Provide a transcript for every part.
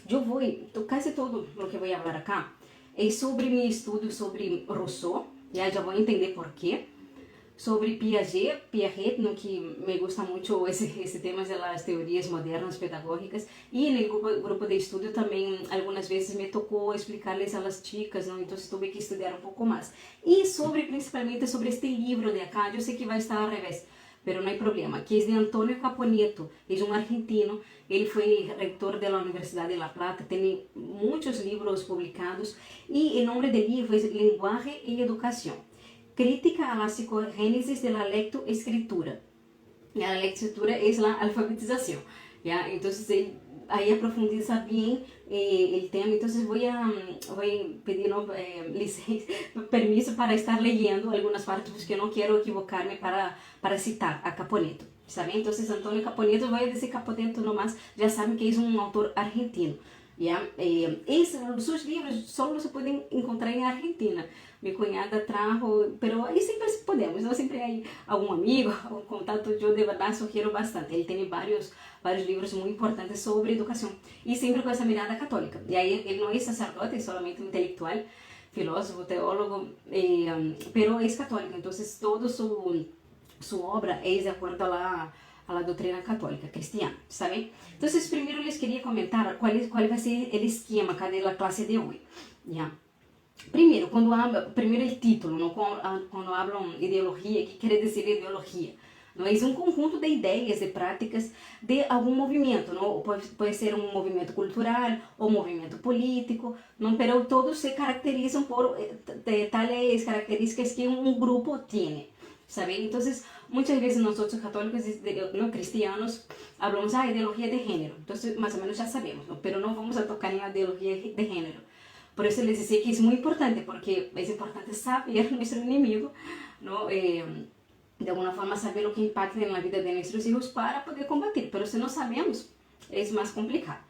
Eu vou, quase todo o que vou falar acá é sobre meu estudo sobre Rousseau, já vou entender por quê. Sobre Piaget, no que me gusta muito esse tema das teorias modernas pedagógicas, e no grupo de estudo também algumas vezes me tocou explicar-lhes a las chicas, não? Então tive que estudar um pouco mais. E principalmente sobre este livro de acá, eu sei que vai estar ao revés, mas não há problema, que é de Antonio Caponeto, é um argentino, ele foi reitor da Universidade de La Plata, tem muitos livros publicados, e o nome do livro é Linguagem e Educação. Crítica a la psicogénesis de la lectoescritura. Y la lectoescritura es la alfabetización. ¿Ya? Entonces, ahí profundiza bien el tema. Entonces, voy a pedir permiso para estar leyendo algunas partes, porque no quiero equivocarme para citar a Caponeto. ¿Saben? Entonces, Antonio Caponeto, voy a decir Caponeto nomás, ya saben que es un autor argentino. ¿Ya? Sus libros solo se pueden encontrar en Argentina. Mi cunhada trajo, pero aí sempre podemos, não sempre hay algum amigo, um contato, eu de verdade sugiro bastante. Ele tem vários livros muito importantes sobre educação e sempre com essa mirada católica. E aí ele não é sacerdote, é solamente um intelectual, filósofo, teólogo, pero é católico. Então toda sua obra é de acordo a la doutrina católica cristiana, sabe? Então, primeiro les queria comentar qual vai ser o esquema da classe de hoje. Yeah. Primeiro, primeiro o título, não? Quando hablam ideologia, o que quer dizer ideologia? Não é um conjunto de ideias, de práticas de algum movimento, não? Pode ser um movimento cultural ou movimento político, não? Pero todos se caracterizam por tales características que um grupo tem, sabe? Então, muitas vezes nós católicos, não cristianos, hablamos ideologia de gênero, então mais ou menos já sabemos, não? Pero não vamos a tocar em ideologia de gênero. Por isso les decía que é muito importante, porque é importante saber nosso inimigo, ¿no? De alguma forma saber o que impacta na vida de nossos filhos para poder combater, mas se não sabemos, é mais complicado,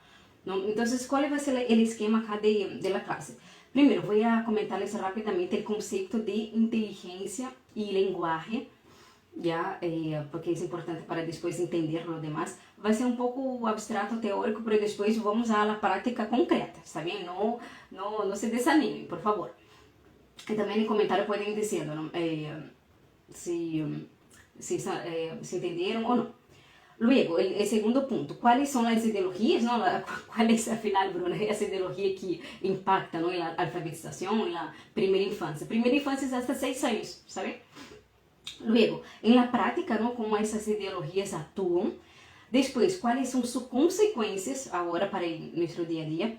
¿no? Então, qual vai ser o esquema acá de la classe? Primeiro, vou comentar-les rapidamente o conceito de inteligência e linguagem, ya, porque é importante para depois entender o demás. Vai ser um pouco abstrato, teórico, mas depois vamos à prática concreta, está bem? Não se desanimem, por favor. E também no comentário podem dizendo se entenderam ou não. Luego, o segundo ponto, quais são as ideologias, não? Qual é, afinal, Bruna, essa ideologia que impacta, não? Na alfabetização, na primeira infância. Primeira infância é até 6 anos, sabe? Luego, en la práctica, ¿no? Como essas ideologias atuam. Depois, quais são suas consequências agora para nosso dia a dia.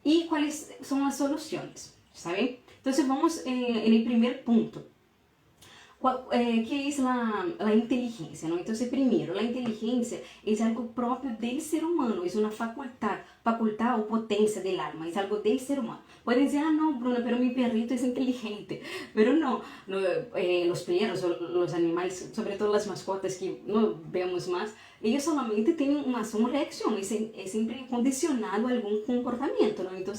E quais são as soluções, sabe? Então, vamos no primeiro ponto. Que é a inteligência, não? Então, primeiro, a inteligência é algo próprio do ser humano, é uma faculdade ou potência do alma, é algo do ser humano. Podem dizer, não, Bruna, pero mi perrito é inteligente, pero não, os perros, os animais, sobretudo as mascotas que não vemos mais, eles solamente têm uma ação, reação, é sempre condicionado a algum comportamento, não? Então,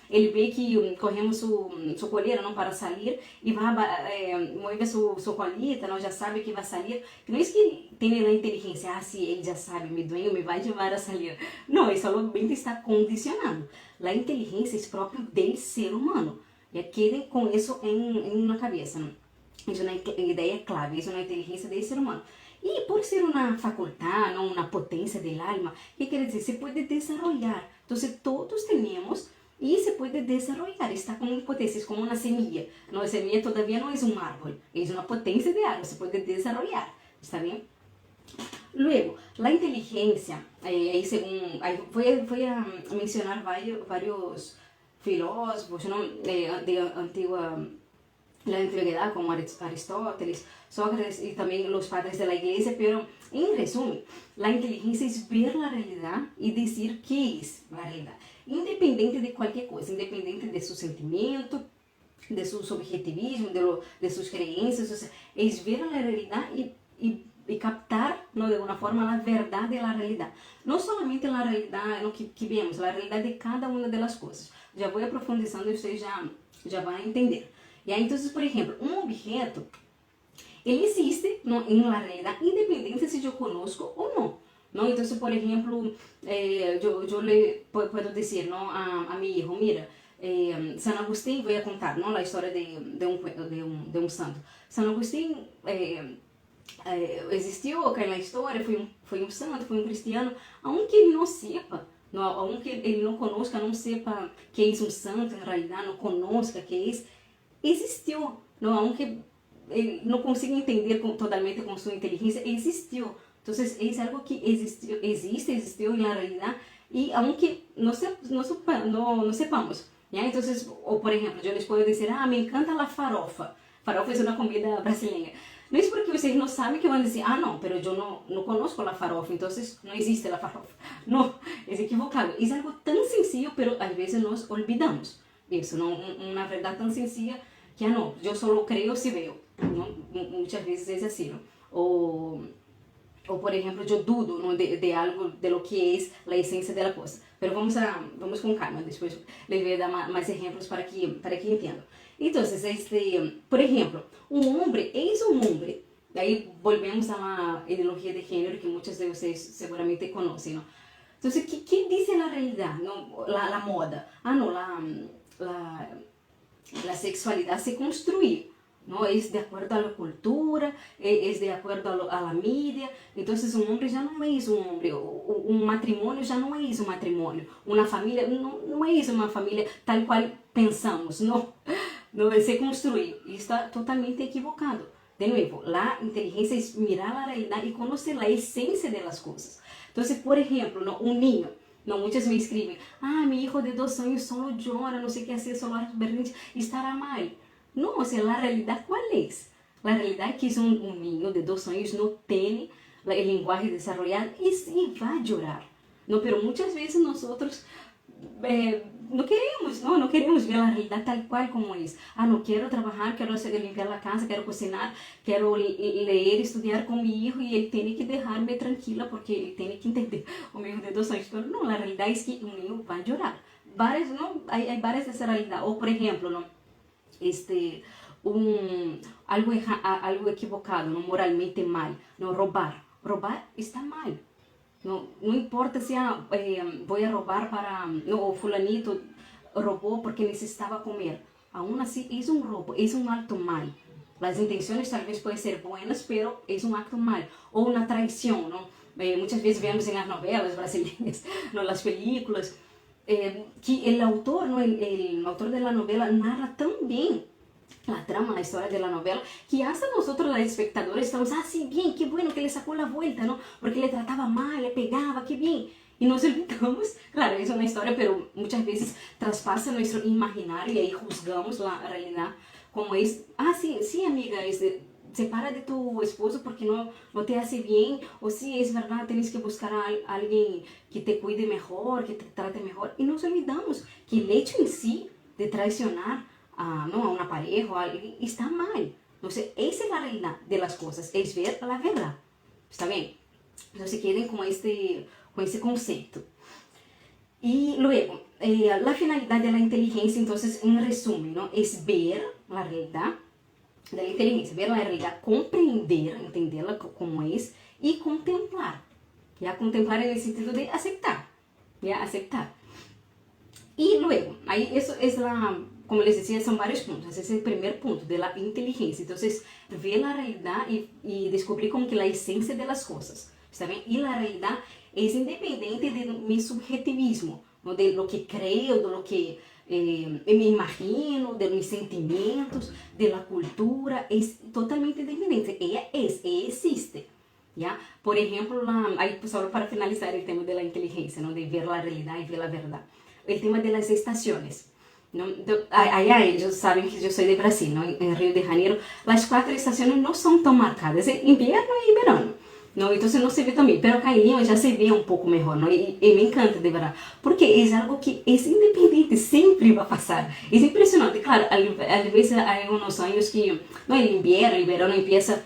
ele vê que corremos sua coleira, não, para sair, e vai mover sua colita, não, já sabe que vai sair. Não é que tem a inteligência, se ele já sabe, me doeu, me vai levar a sair. Não, ele solamente está condicionado. A inteligência é próprio do ser humano. E quedem com isso na cabeça, não? Isso é uma ideia clave, isso é uma inteligência do ser humano. E por ser uma faculdade, não, uma potência do alma, que quer dizer? Se pode desenvolver. Então, todos temos e se pode desenvolver, está como potência, como uma semilla. Não, a semilla todavía não é um árbol, é uma potência de algo, se pode desenvolver, está bem? Luego, a inteligência, vou mencionar vários filósofos, não, de antiga antiguidade, como Aristóteles, Sócrates e também os padres da igreja, pero em resumo, a inteligência é ver a realidade e dizer que é a realidade, independente de qualquer coisa, independente de seu sentimento, de seu subjetivismo, de suas crenças, é ver a realidade e captar, ¿no? De alguma forma, a verdade da realidade. Não somente a realidade, ¿no? que vemos, a realidade de cada uma das coisas. Já vou aprofundando e vocês já vão entender. E aí, então, por exemplo, um objeto, ele existe, ¿no? Em la realidade, independente se eu conosco ou não. ¿no? Entonces, por ejemplo, yo le puedo decir, ¿no? A mi hijo, mira, San Agustín, voy a contar, ¿no? La historia de un santo. San Agustín existiu acá na história, foi um santo, foi um cristiano, aunque ele não sepa, não, aunque ele não conozca, não sepa que é um santo, em realidade, não conozca que é, existiu, não, aunque ele não consiga entender totalmente com sua inteligência, existiu. Então, é algo que existiu na realidade, e aunque não sepamos, ¿ya? Entonces, o por ejemplo, yo les puedo decir, me encanta la farofa. Farofa es una comida brasileña. No es porque ustedes no saben que van a decir, no, pero yo no conozco la farofa, entonces no existe la farofa. No, es equivocado. Es algo tan sencillo, pero a veces nos olvidamos. Eso, ¿no? Una verdad tan sencilla que, no, yo solo creo si veo, ¿no? Muchas veces es así, ¿no? O por ejemplo, yo dudo, ¿no? de algo, de lo que es la esencia de la cosa. Pero vamos con calma, después les voy a dar más ejemplos para que entiendan. Entonces, por ejemplo, un hombre es un hombre. Ahí volvemos a la ideología de género que muchos de ustedes seguramente conocen, ¿no? Entonces, ¿qué dice la realidad? ¿No? La moda. No, la sexualidad se construye, ¿no? Es de acuerdo a la cultura, es de acuerdo a la media. Entonces, un hombre ya no es un hombre, un matrimonio ya no es un matrimonio, una familia no es una familia tal cual pensamos, no se construye y está totalmente equivocado. De nuevo, la inteligencia es mirar la realidad y conocer la esencia de las cosas. Entonces, por ejemplo, ¿no? Un niño, no, muchos me escriben, mi hijo de 2 años solo llora, no sé qué hacer, solo hace berrinche, estará mal. No, o sea, la realidad, ¿cuál es? La realidad es que un niño de 2 años no tiene el lenguaje desarrollado y sí va a llorar. No, pero muchas veces nosotros no queremos ver la realidad tal cual como es. No quiero trabajar, quiero limpiar la casa, quiero cocinar, quiero leer, estudiar con mi hijo y él tiene que dejarme tranquila porque él tiene que entender, un hijo de 2 años. Pero no, la realidad es que un niño va a llorar. Hay varias de esa realidad. O por ejemplo, ¿no? Algo equivocado, ¿no? Moralmente mal, ¿no? Robar está mal. No importa si voy a robar o fulanito robó porque necesitaba comer. Aún así es un robo, es un acto mal. Las intenciones tal vez pueden ser buenas, pero es un acto mal. O una traición, ¿no? Muchas veces vemos en las novelas brasileñas, ¿no? Las películas, que el autor, ¿no? el autor de la novela narra tan bien la trama, la historia de la novela, que hasta nosotros los espectadores estamos, sí, bien, qué bueno que le sacó la vuelta, ¿no? Porque le trataba mal, le pegaba, qué bien. Y nos olvidamos, claro, es una historia, pero muchas veces traspasa nuestro imaginario y ahí juzgamos la realidad como es. Sí, amiga, separa de tu esposo porque no te hace bien, o sí, es verdad, tienes que buscar a alguien que te cuide mejor, que te trate mejor. Y nos olvidamos que el hecho en sí de traicionar a una pareja o a alguien está mal. Entonces, esa es la realidad de las cosas, es ver la verdad. ¿Está bien? Entonces, queden con ese concepto. Y luego, la finalidad de la inteligencia, entonces, en resumen, ¿no? Es ver la realidad de la inteligencia, ver la realidad, comprender, entenderla como es y contemplar. ¿Ya? Contemplar en el sentido de aceptar. ¿Ya? Aceptar. Y luego, ahí eso es como les decía, son varios puntos. Ese es el primer punto de la inteligencia. Entonces, ver la realidad y descubrir como que la esencia de las cosas. ¿Está bien? Y la realidad es independiente de mi subjetivismo, ¿no? De lo que creo, de lo que me imagino, de mis sentimientos, de la cultura. Es totalmente independiente. Ella existe. ¿Ya? Por ejemplo, ahí solo para finalizar el tema de la inteligencia, ¿no? De ver la realidad y ver la verdad. El tema de las estaciones. ¿No? Ellos saben que yo soy de Brasil, ¿no? En Río de Janeiro, las 4 estaciones no son tan marcadas, es invierno y verano, ¿no? Entonces no se ve tan bien, pero acá en Lima ya se ve un poco mejor, ¿no? Y me encanta de verdad, porque es algo que es independiente, siempre va a pasar. Es impresionante, claro, a veces hay unos años que, no, el invierno, el verano empieza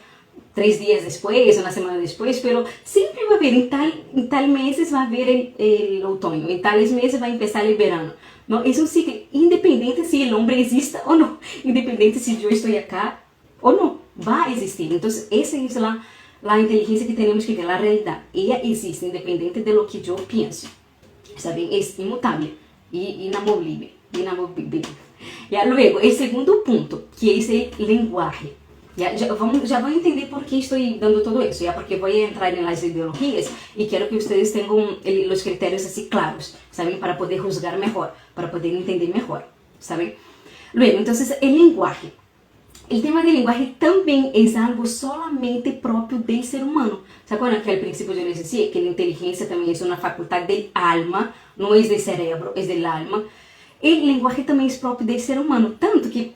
3 días después, una semana después, pero siempre va a haber, en tal meses va a haber el otoño, en tales meses va a empezar el verano. No, es un ciclo independiente si el hombre exista o no, independiente si yo estoy acá o no, va a existir. Entonces, esa es a inteligência que temos que ver, a realidade, ela existe independente de lo que eu penso, sabe? É imutável e inamovível. E luego, o segundo ponto, que é esse linguagem. Já vão entender por que estou dando todo isso, porque vou entrar nas ideologias e quero que vocês tenham os critérios assim claros, sabe? Para poder juzgar melhor, para poder entender melhor, sabe? Luego, então, o linguagem. O tema de linguagem também é algo solamente próprio do ser humano. ¿Se acuerdan que al principio yo les decía que la inteligencia también es una facultad del alma, no es del cerebro, es del alma? El lenguaje también es propio del ser humano, tanto que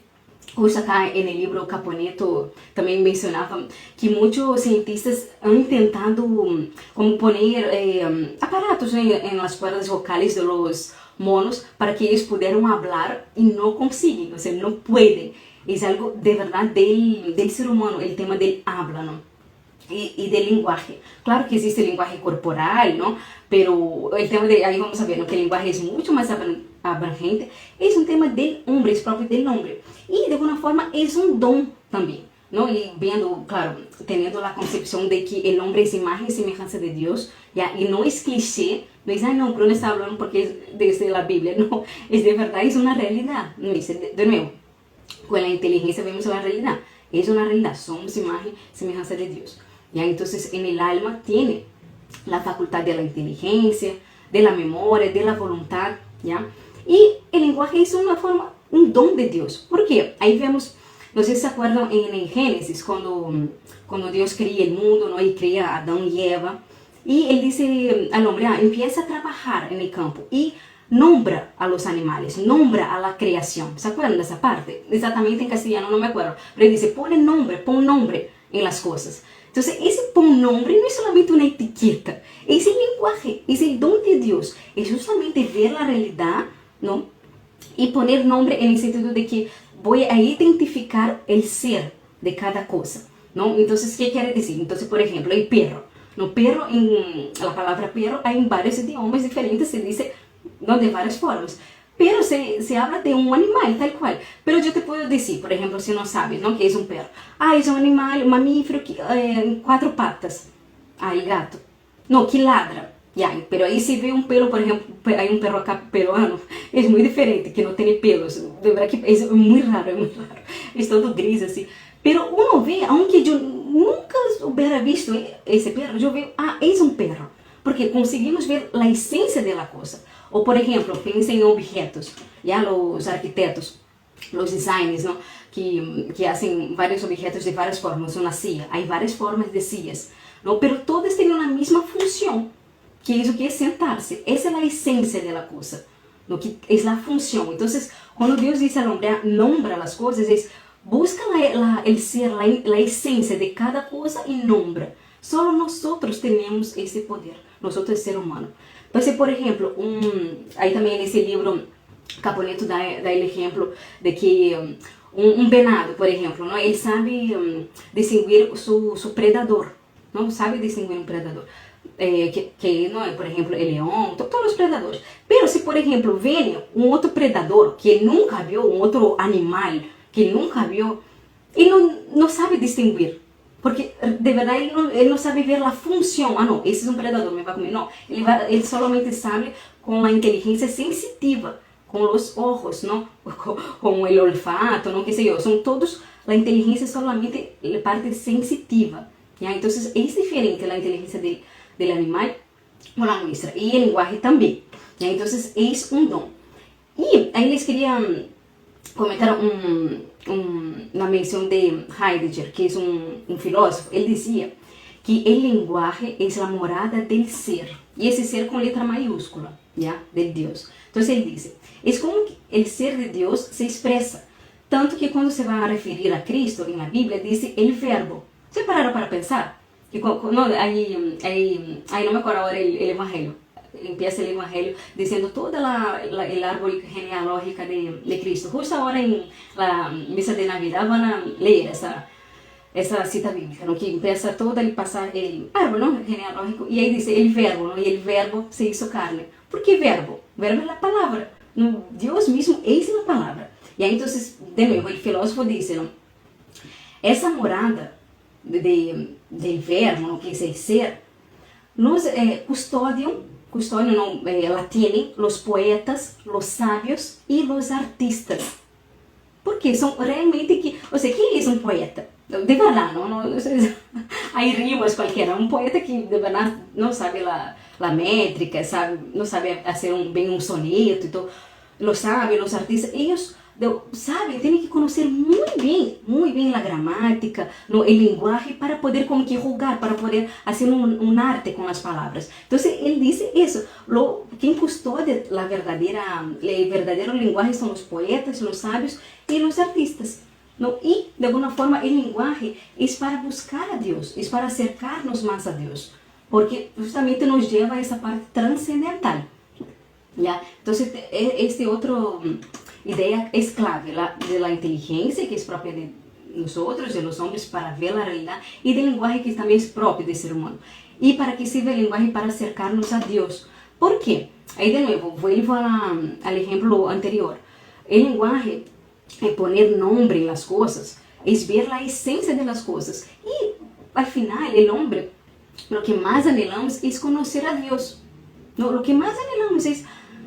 justo acá en el libro Caponeto también mencionaba que muchos cientistas han intentado como poner aparatos en las cuerdas vocales de los monos para que ellos pudieran hablar y no consiguen, o sea, no pueden. Es algo de verdad del ser humano, el tema del habla, ¿no? Y del lenguaje. Claro que existe el lenguaje corporal, ¿no? Pero el tema de, ahí vamos a ver, ¿no? Que el lenguaje es mucho más abrangente. Es un tema del hombre, es propio del hombre. Y de alguna forma es un don también, ¿no? Y viendo, claro, teniendo la concepción de que el hombre es imagen y semejanza de Dios, ¿ya? Y no es cliché, no es, no, Bruno está hablando porque es desde la Biblia, no, es de verdad, es una realidad. No es, de nuevo, con la inteligencia vemos la realidad, es una realidad, somos imagen y semejanza de Dios. ¿Ya? Entonces en el alma tiene la facultad de la inteligencia, de la memoria, de la voluntad, ¿ya? Y el lenguaje es una forma, un don de Dios. ¿Por qué? Ahí vemos, no sé si se acuerdan en Génesis, cuando Dios crea el mundo, ¿no? Y crea a Adán y Eva, y él dice al hombre, empieza a trabajar en el campo y nombra a los animales, nombra a la creación. ¿Se acuerdan de esa parte? Exactamente en castellano no me acuerdo, pero él dice, pon nombre en las cosas. Entonces, ese pon nombre no es solamente una etiqueta, es el lenguaje, es el don de Dios, es justamente ver la realidad, ¿no? Y poner nombre en el sentido de que voy a identificar el ser de cada cosa, ¿no? Entonces, ¿qué quiere decir? Entonces, por ejemplo, el perro, ¿no? Perro, la palabra perro hay en varios idiomas diferentes, se dice, ¿no? De varias formas. Pero se habla de un animal, tal cual. Pero yo te puedo decir, por ejemplo, si no sabes, ¿no? ¿Qué es un perro? Es un animal, un mamífero en 4 patas. El gato. No, que ladra. Ya, pero ahí se ve un pelo, por ejemplo, hay un perro acá peruano, es muy diferente, que no tiene pelos. De verdad que es muy raro, es todo gris así. Pero uno ve, aunque yo nunca hubiera visto ese perro, yo veo, es un perro. Porque conseguimos ver la esencia de la cosa. O, por ejemplo, piensen en objetos, ya los arquitectos, los designers, ¿no? que hacen varios objetos de varias formas, una silla, hay varias formas de sillas, ¿no? Pero todas tienen la misma función, que es lo que es sentarse. Esa es la esencia de la cosa, ¿no? Que es la función. Entonces, cuando Dios dice al hombre, nombra las cosas, es busca el ser, la esencia de cada cosa y nombra. Solo nosotros tenemos ese poder, nosotros el ser humano. Entonces, por ejemplo, ahí también en ese libro Caponeto da el ejemplo de que un venado, por ejemplo, ¿no? Él sabe distinguir su predador, ¿no? Sabe distinguir un predador. Que no, por ejemplo, el león, todos los predadores. Pero si, por ejemplo, viene un otro predador que él nunca vio, un otro animal que él nunca vio, él no sabe distinguir. Porque de verdad él no sabe ver la función. No, ese es un predador, me va a comer. No, él solamente sabe con la inteligencia sensitiva, con los ojos, ¿no? Con el olfato, ¿no? Qué sé yo. Son todos, la inteligencia solamente la parte sensitiva. ¿Ya? Entonces es diferente la inteligencia del animal con la nuestra. Y el lenguaje también. ¿Ya? Entonces es un don. Y ahí les quería comentar una mención de Heidegger, que es un filósofo. Él decía que el lenguaje es la morada del ser, y ese ser con letra mayúscula, ¿ya? Del Dios. Entonces él dice, es como que el ser de Dios se expresa, tanto que cuando se va a referir a Cristo en la Biblia, dice el verbo. ¿Se pararon para pensar? Que no, ahí no me acuerdo ahora el Evangelio. Empieza el Evangelio diciendo toda el árbol genealógico de Cristo. Justo ahora en la misa de Navidad van a leer esa cita bíblica, ¿no? Que empieza todo el pasaje, el árbol, ¿no? Genealógico, y ahí dice el verbo, ¿no? Y el verbo se hizo carne. ¿Por qué verbo? Verbo es la palabra, ¿no? Dios mismo es la palabra. Y ahí entonces, de nuevo, el filósofo dice, ¿no? Esa morada del verbo, ¿no? Que es el ser, nos custodian, ¿no? La tienen los poetas, los sabios y los artistas. Porque son realmente que, o sea, ¿qué es un poeta? De verdad, ¿no? Hay rimas cualquiera. Un poeta que de verdad no sabe la métrica, no sabe hacer bien un soneto y todo. Los sabios, los artistas, ellos saben, tienen que conocer muy bien la gramática, ¿no? El lenguaje para poder como que jugar, para poder hacer un arte con las palabras. Entonces, él dice eso, quien custodia el verdadero lenguaje son los poetas, los sabios y los artistas, ¿no? Y de alguna forma el lenguaje es para buscar a Dios, es para acercarnos más a Dios, porque justamente nos lleva a esa parte trascendental. ¿Ya? Entonces, otro idea es clave, de la inteligencia, que es propia de nosotros, de los hombres, para ver la realidad, y del lenguaje, que también es propio del ser humano. Y para que sirva el lenguaje para acercarnos a Dios. ¿Por qué? Ahí de nuevo, vuelvo al ejemplo anterior. El lenguaje es poner nombre en las cosas, es ver la esencia de las cosas. Y al final, el hombre, lo que más anhelamos es conocer a Dios. No, lo que más anhelamos es,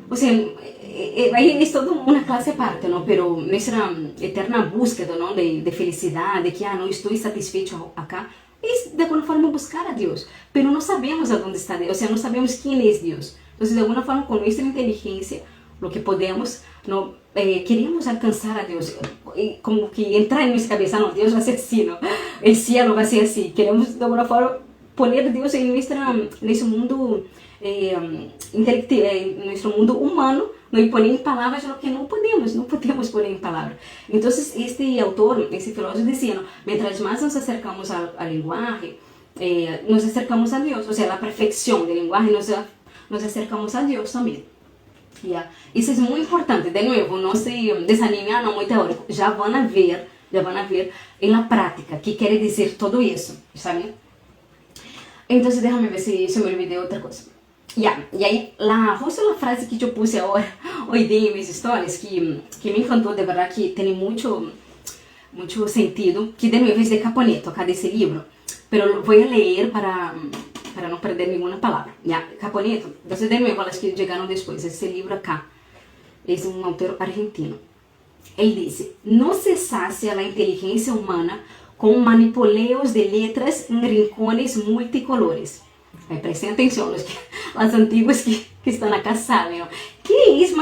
o sea, ahí es toda una clase aparte, ¿no? Pero nuestra eterna búsqueda, ¿no? de felicidad, de que no estoy satisfecho acá, es de alguna forma buscar a Dios, pero no sabemos a dónde está Dios, o sea, no sabemos quién es Dios. Entonces, de alguna forma, con nuestra inteligencia, lo que podemos, ¿no? Queremos alcanzar a Dios, como que entrar en nuestra cabeza, no, Dios va a ser así, ¿no? El cielo va a ser así. Queremos, de alguna forma, poner a Dios en nuestro mundo intelectual, en nuestro mundo humano, ¿no? Y poner en palabras lo que no podemos poner en palabras. Entonces, este autor, este filósofo decía, ¿no? Mientras más nos acercamos al lenguaje, nos acercamos a Dios, o sea, la perfección del lenguaje, nos acercamos a Dios también. Yeah. Isso é muito importante. De novo, não se desanime, não muito teórico. Já vão a ver na prática que quer dizer tudo isso, sabe? Então, deixa-me ver se me olvidei outra coisa. Yeah. E aí, justo a frase que eu puse agora, hoje em minhas histórias, que me encantou, de verdade, que tem muito sentido, que de novo é de Caponeto, acá desse livro, pero vou ler para no perder ninguna palabra. ¿Ya? Caponeto, entonces de nuevo las que llegaron después, ese libro acá es un autor argentino. Él dice, no se sacia la inteligencia humana con manipuleos de letras en rincones multicolores. Aí, prestem atención, las antiguas que están acá saben, ¿no? ¿Qué es?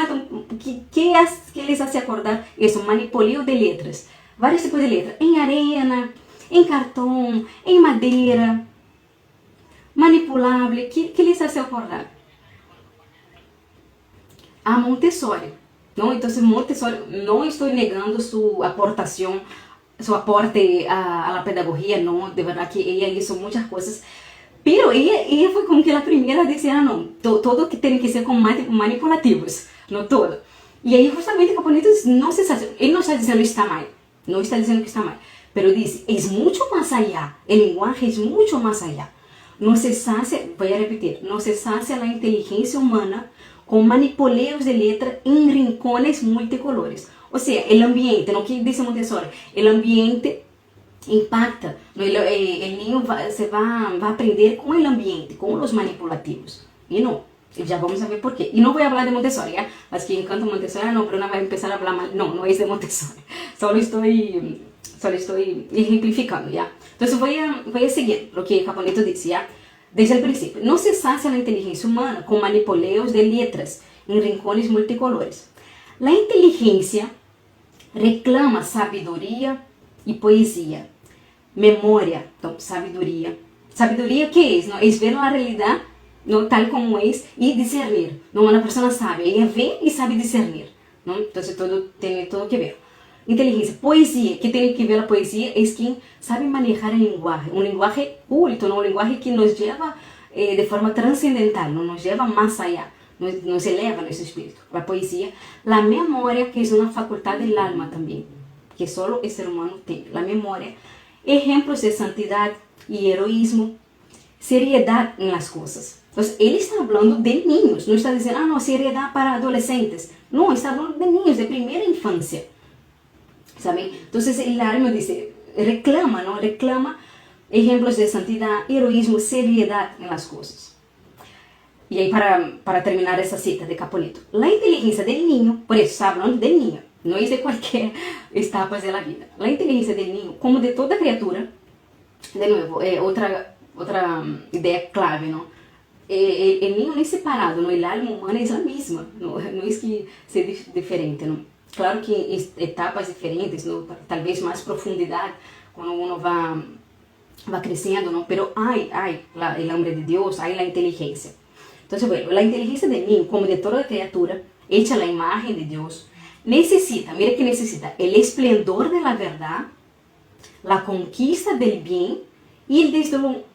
¿Qué les hace acordar eso? Manipuleo de letras. Varios tipos de letras. En arena, en cartón, en madera. Manipulable, que les hace acordar? A Montessori, ¿no? Entonces Montessori, no estoy negando su aportación, su aporte a la pedagogía, no, de verdad que ella hizo muchas cosas, pero ella fue como que la primera a decir, no, todo que tiene que ser con manipulativos, no todo. Y ahí justamente Caponeto no se sabe, él no está diciendo que está mal, no está diciendo que está mal, pero dice, es mucho más allá, el lenguaje es mucho más allá. No se sacia, voy a repetir, no se sacia la inteligencia humana con manipuleos de letra en rincones multicolores. O sea, el ambiente, no que dice Montessori, el ambiente impacta, ¿no? El niño va a aprender con el ambiente, con los manipulativos. Y no, ya vamos a ver por qué. Y no voy a hablar de Montessori, ¿ya? Las que encantan Montessori, no, pero no va a empezar a hablar mal. No es de Montessori. Solo estoy ejemplificando, ¿ya? Entonces voy a seguir lo que Caponeto dice, ¿ya? Desde el principio, no se sacia la inteligencia humana con manipuleos de letras en rincones multicolores. La inteligencia reclama sabiduría y poesía, memoria, entonces sabiduría. ¿Sabiduría qué es? ¿No? Es ver la realidad, ¿no? Tal como es y discernir. ¿No? Una persona sabe, ella ve y sabe discernir, ¿no? Entonces todo tiene todo que ver. Inteligencia, poesía, que tiene que ver la poesía, es quien sabe manejar el lenguaje, un lenguaje culto, ¿no? Un lenguaje que nos lleva de forma trascendental, ¿no? Nos lleva más allá, nos eleva nuestro espíritu. La poesía, la memoria, que es una facultad del alma también, que solo el ser humano tiene. La memoria, ejemplos de santidad y heroísmo, seriedad en las cosas. Entonces, él está hablando de niños, no está diciendo, no, seriedad para adolescentes. No, está hablando de niños, de primera infancia. ¿Saben? Entonces el alma dice, reclama, ¿no? Reclama ejemplos de santidad, heroísmo, seriedad en las cosas. Y ahí para terminar esa cita de Caponetto, la inteligencia del niño, por eso está hablando del niño, no es de cualquier etapa de la vida. La inteligencia del niño, como de toda criatura, de nuevo, otra idea clave, ¿no? El niño no es separado, ¿no? El alma humana es la misma, no es que sea diferente, ¿no? Claro que en etapas diferentes, ¿no? Tal vez más profundidad cuando uno va creciendo, ¿no? Pero hay el hombre de Dios, hay la inteligencia. Entonces, bueno, la inteligencia del niño, como de toda criatura, hecha a la imagen de Dios, necesita, mira que necesita, el esplendor de la verdad, la conquista del bien y el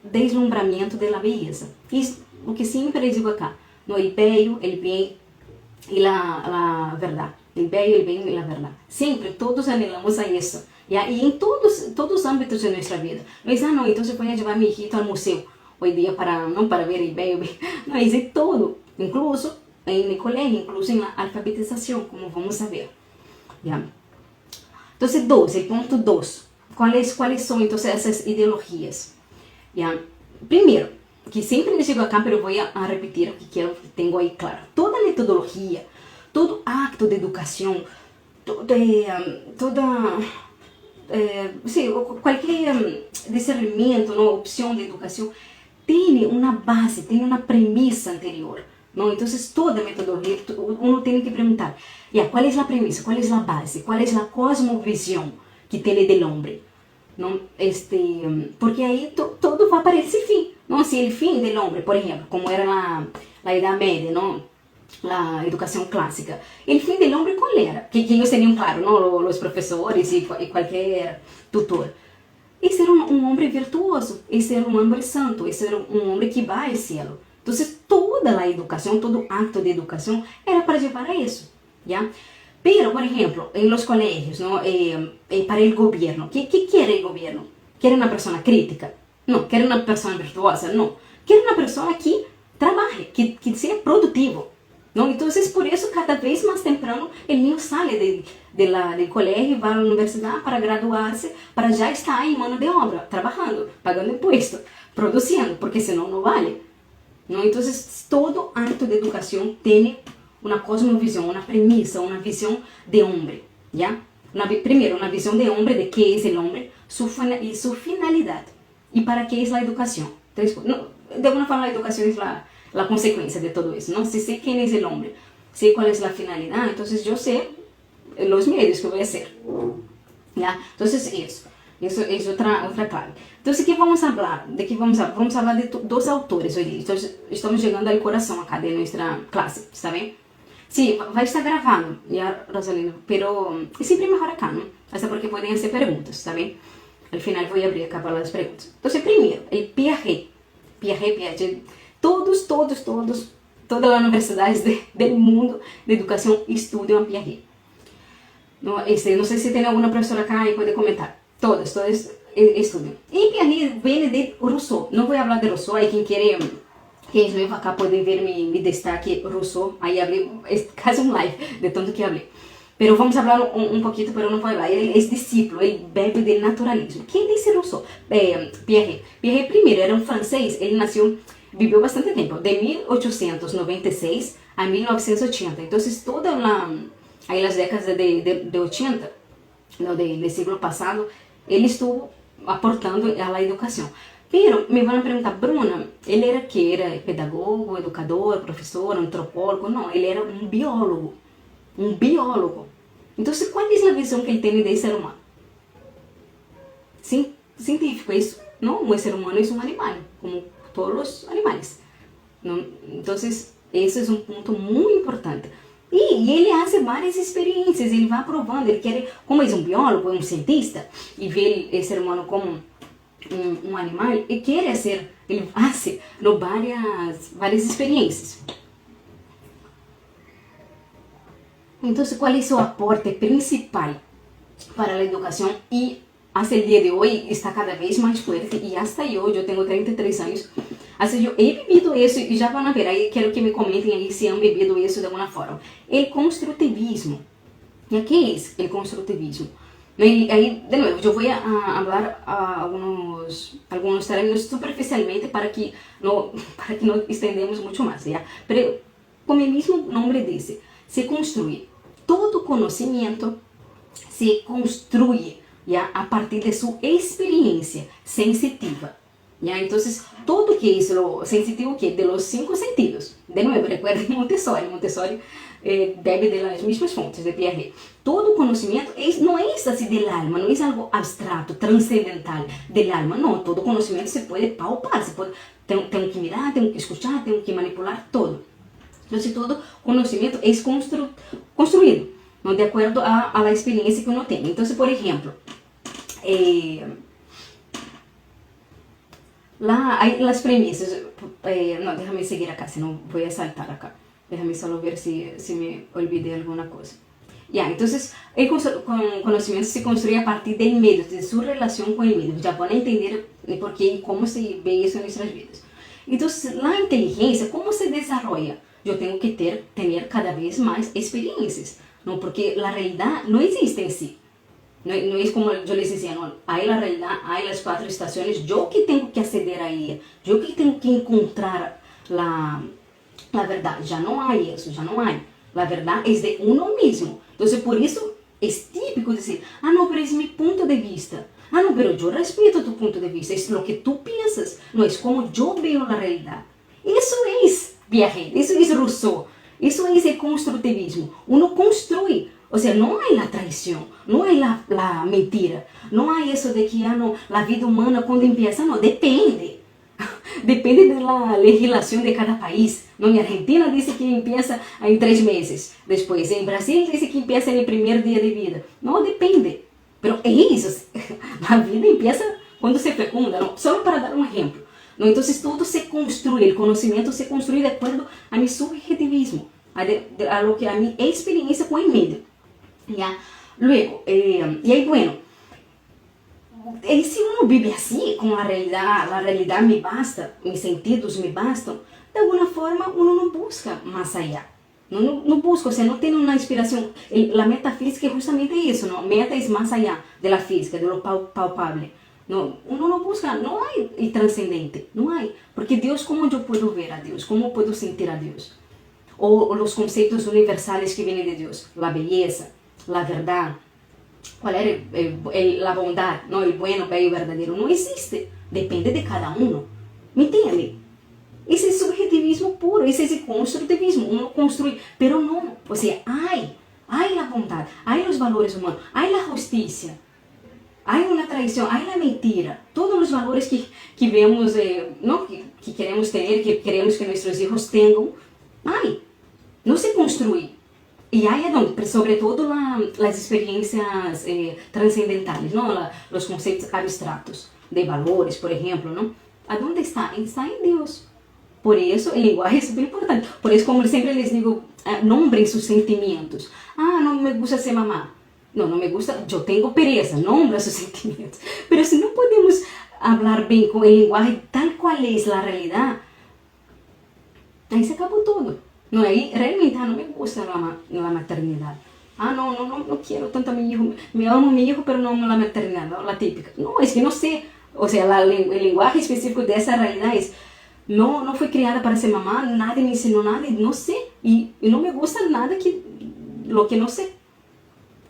deslumbramiento de la belleza. Es lo que siempre digo acá, ¿no? El bello, el bien y la verdad. El bello, el bien y la verdad. Siempre, todos anhelamos a eso. ¿Ya? Y en todos los ámbitos de nuestra vida. No es, no, entonces voy a llevar a mi hijito al museo hoy día no para ver el bello. No, es de todo. Incluso en el colegio, incluso en la alfabetización, como vamos a ver. ¿Ya? Entonces, el punto 2. ¿Cuáles son entonces esas ideologías? ¿Ya? Primero, que siempre les digo acá, pero voy a repetir lo que tengo ahí claro. Toda metodología, todo acto de educación, cualquier discernimiento, ¿no? Opción de educación, tiene una base, tiene una premisa anterior, ¿no? Entonces, toda metodología, uno tiene que preguntar, ¿cuál es la premisa? ¿Cuál es la base? ¿Cuál es la cosmovisión que tiene del hombre? ¿No? Porque ahí todo va para ese fin, ¿no? Si el fin del hombre, por ejemplo, como era la Edad Media, ¿no? La educación clásica, el fin del hombre, ¿cuál era? Que ellos tenían claro, ¿no? Los profesores y cualquier tutor. Es ser un hombre virtuoso, es ser un hombre santo, es ser un hombre que va al cielo. Entonces, toda la educación, todo acto de educación era para llevar a eso, ¿ya? Pero, por ejemplo, en los colegios, ¿no? Para el gobierno, ¿qué quiere el gobierno? ¿Quiere una persona crítica? No. ¿Quiere una persona virtuosa? No. ¿Quiere una persona que trabaje, que sea productivo? ¿No? Entonces, por eso, cada vez más temprano, el niño sale del colegio, va a la universidad para graduarse, para ya estar ahí en mano de obra, trabajando, pagando impuestos, produciendo, porque senão no vale. ¿No? Entonces, todo acto de educación tiene una cosmovisión, una premisa, una visión de hombre, ¿ya? Primero, una visión de hombre, de qué es el hombre, su finalidad, y para qué es la educación. Entonces, de alguna forma, la educación es la consecuencia de todo eso, ¿no? Si sé quién es el hombre, sé cuál es la finalidad, entonces yo sé los medios que voy a hacer, ¿ya? Entonces, eso es otra clave. Entonces, ¿qué vamos a hablar? ¿De qué vamos a hablar? Vamos a hablar de dos autores hoy día. Entonces, estamos llegando al corazón acá de nuestra clase, ¿está bien? Sí, va a estar grabando, ya, Rosalina, pero es siempre mejor acá, ¿no? Hasta porque pueden hacer preguntas, ¿está bien? Al final voy a abrir acá para las preguntas. Entonces, primero, el Piaget, todas las universidades del mundo de educación estudian Piaget. No sé si tiene alguna profesora acá y puede comentar. Todos estudian. Y Piaget viene de Rousseau. No voy a hablar de Rousseau, hay quien quiere... que es nuevo acá, pueden ver mi destaque Rousseau, ahí hablé, es casi un live de tanto que hablé. Pero vamos a hablar un poquito, pero no voy a hablar. Él es discípulo, él bebe del naturalismo. ¿Quién dice Rousseau? Piaget. Piaget primero era un francés, él vivió bastante tiempo, de 1896 a 1980. Entonces, ahí las décadas de 80, ¿no? Del siglo pasado, él estuvo aportando a la educación. Pero me van a preguntar, Bruna, ¿él era qué? ¿Era pedagogo, educador, profesor, antropólogo? No, él era un biólogo. Un biólogo. Entonces, ¿cuál es la visión que él tiene del ser humano? Científico, ¿no? Un ser humano es un animal, como todos los animales, ¿no? Entonces, ese es un punto muy importante. Y él hace varias experiencias, él va probando, él quiere, como es un biólogo, un cientista, y ve el ser humano como un animal, y quiere hacer, él hace varias experiencias. Entonces, ¿cuál es su aporte principal para la educación? Y hasta el día de hoy está cada vez más fuerte, y hasta yo tengo 33 años, así yo he vivido eso, y ya van a ver, ahí quiero que me comenten ahí si han vivido eso de alguna forma. El constructivismo. ¿Y qué es el constructivismo? Ahí, de nuevo, yo voy a hablar algunos términos superficialmente para que no extendamos mucho más, ¿ya? Pero como el mismo nombre dice, se construye. Todo conocimiento se construye, ¿ya? A partir de su experiencia sensitiva. ¿Ya? Entonces, todo que es lo sensitivo que de los 5 sentidos. De nuevo, recuerden Montessori. Montessori bebe de las mismas fuentes de Piaget. Todo conocimiento no es así del alma, no es algo abstracto, trascendental del alma. No, todo conocimiento se puede palpar, tengo que mirar, tengo que escuchar, tengo que manipular todo. Entonces, todo conocimiento es construido, ¿no? De acuerdo a la experiencia que uno tiene. Entonces, por ejemplo, hay las premisas, no, déjame seguir acá, si no voy a saltar acá. Déjame solo ver si me olvidé alguna cosa. Ya, entonces el conocimiento se construye a partir del medio, de su relación con el medio. Ya van a entender por qué y cómo se ve eso en nuestras vidas. Entonces, la inteligencia, ¿cómo se desarrolla? Yo tengo que tener cada vez más experiencias, ¿no? Porque la realidad no existe en sí. No es como yo les decía, no, hay la realidad, hay las 4 estaciones, yo que tengo que acceder a ella, yo que tengo que encontrar la verdad. Ya no hay eso, ya no hay. La verdad es de uno mismo. Entonces, por eso es típico decir, no, pero es mi punto de vista. No, pero yo respeto tu punto de vista, es lo que tú piensas, no es como yo veo la realidad. Eso es Piaget, eso es Rousseau, eso es el constructivismo. Uno construye, o sea, no hay la traición, no hay la mentira, no hay eso de que, no, la vida humana cuando empieza, no, depende. Depende de la legislación de cada país. ¿No? En Argentina dice que empieza en 3 meses. Después, en Brasil dice que empieza en el primer día de vida. No, depende. Pero es eso. La vida empieza cuando se fecunda. ¿No? Solo para dar un ejemplo. ¿No? Entonces todo se construye, el conocimiento se construye de acuerdo a mi subjetivismo, a lo que a mi experiencia con el medio. ¿Ya? Luego, y ahí bueno, si uno vive así, con la realidad me basta, mis sentidos me bastan, de alguna forma uno no busca más allá. No busca, o sea, no tiene una inspiración. La metafísica es justamente eso, ¿no? Meta es más allá de la física, de lo palpable. No, uno no busca, no hay el trascendente, no hay. Porque Dios, ¿cómo yo puedo ver a Dios? ¿Cómo puedo sentir a Dios? O los conceptos universales que vienen de Dios, la belleza, la verdad, ¿cuál era la bondad? ¿No? El bueno, bello y verdadero. No existe. Depende de cada uno. ¿Me entiende? Ese es subjetivismo puro, ese es el constructivismo. Uno construye, pero no. O sea, hay la bondad, hay los valores humanos, hay la justicia, hay una traición, hay la mentira. Todos los valores que vemos, ¿no? que queremos tener, que queremos que nuestros hijos tengan, hay. No se construye. Y ahí es donde, sobre todo las experiencias trascendentales, ¿no? Los conceptos abstractos de valores, por ejemplo, ¿no? ¿A dónde está? Está en Dios. Por eso el lenguaje es súper importante. Por eso, como siempre les digo, nombren sus sentimientos. No me gusta ser mamá. No me gusta, yo tengo pereza, nombra sus sentimientos. Pero si no podemos hablar bien con el lenguaje tal cual es la realidad, ahí se acabó todo. No, ahí realmente no me gusta la maternidad. No quiero tanto a mi hijo. Me amo a mi hijo, pero no la maternidad, ¿no? La típica. No, es que no sé. O sea, el lenguaje específico de esa realidad es, no fui criada para ser mamá, nadie me enseñó nada, y no sé. Y no me gusta nada lo que no sé.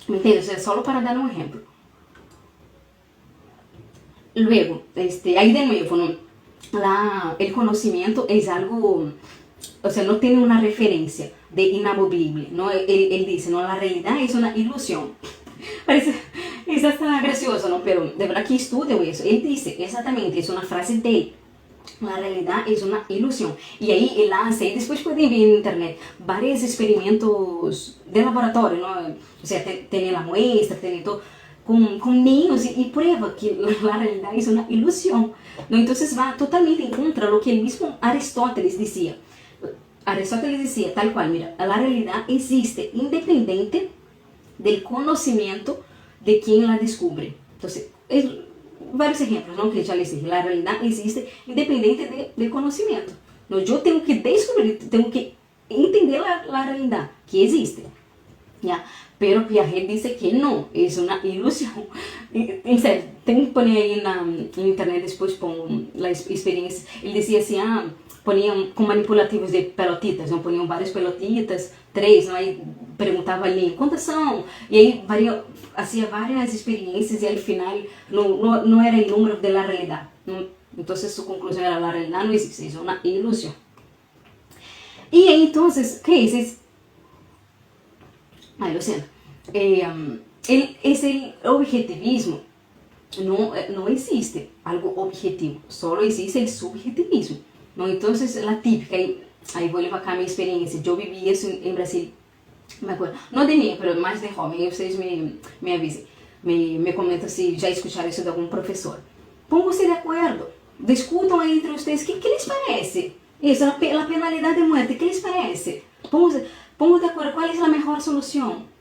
¿Me entiendes? O sea, solo para dar un ejemplo. Luego, ahí de nuevo, ¿no? El conocimiento es algo, o sea, no tiene una referencia de inamovible, ¿no? Él dice, no, la realidad es una ilusión. Parece, es hasta gracioso, ¿no? Pero de verdad que estudio eso. Él dice, exactamente, es una frase de él. La realidad es una ilusión. Y ahí él hace, y después pueden ver en internet, varios experimentos de laboratorio, ¿no? O sea, tiene la muestra, tiene todo, con niños y prueba que la realidad es una ilusión, ¿no? Entonces va totalmente en contra de lo que el mismo Aristóteles decía. Aristóteles decía tal cual, mira, la realidad existe independiente del conocimiento de quien la descubre. Entonces, varios ejemplos, ¿no? Que ya les dije, la realidad existe independiente del conocimiento. ¿No? Yo tengo que descubrir, tengo que entender la realidad que existe. ¿ya? Pero Piaget dice que no, es una ilusión. En serio, tengo que poner ahí en internet después pongo las experiencias. Él decía assim, ponían com manipulativos de pelotitas, não poniam várias pelotitas, 3, não? Aí perguntava ali, quantas são? E aí hacía várias experiências e al final não era o número de la realidad. Então su conclusão era, la realidad não existe, es una ilusión. E aí, entonces, ¿qué es? Lo siento. Ese objetivismo no existe algo objetivo, solo existe el subjetivismo, ¿no? Entonces, la típica, ahí vuelvo acá a mi experiencia, yo viví eso en Brasil, me acuerdo, no de niña, pero más de joven, y ustedes me avisen, me comentan si ya escucharon eso de algún profesor. Pónganse de acuerdo, discutam aí entre ustedes, ¿qué les parece? Eso, la penalidad de muerte, ¿qué les parece? Pónganse de acuerdo, ¿cuál es la mejor solución?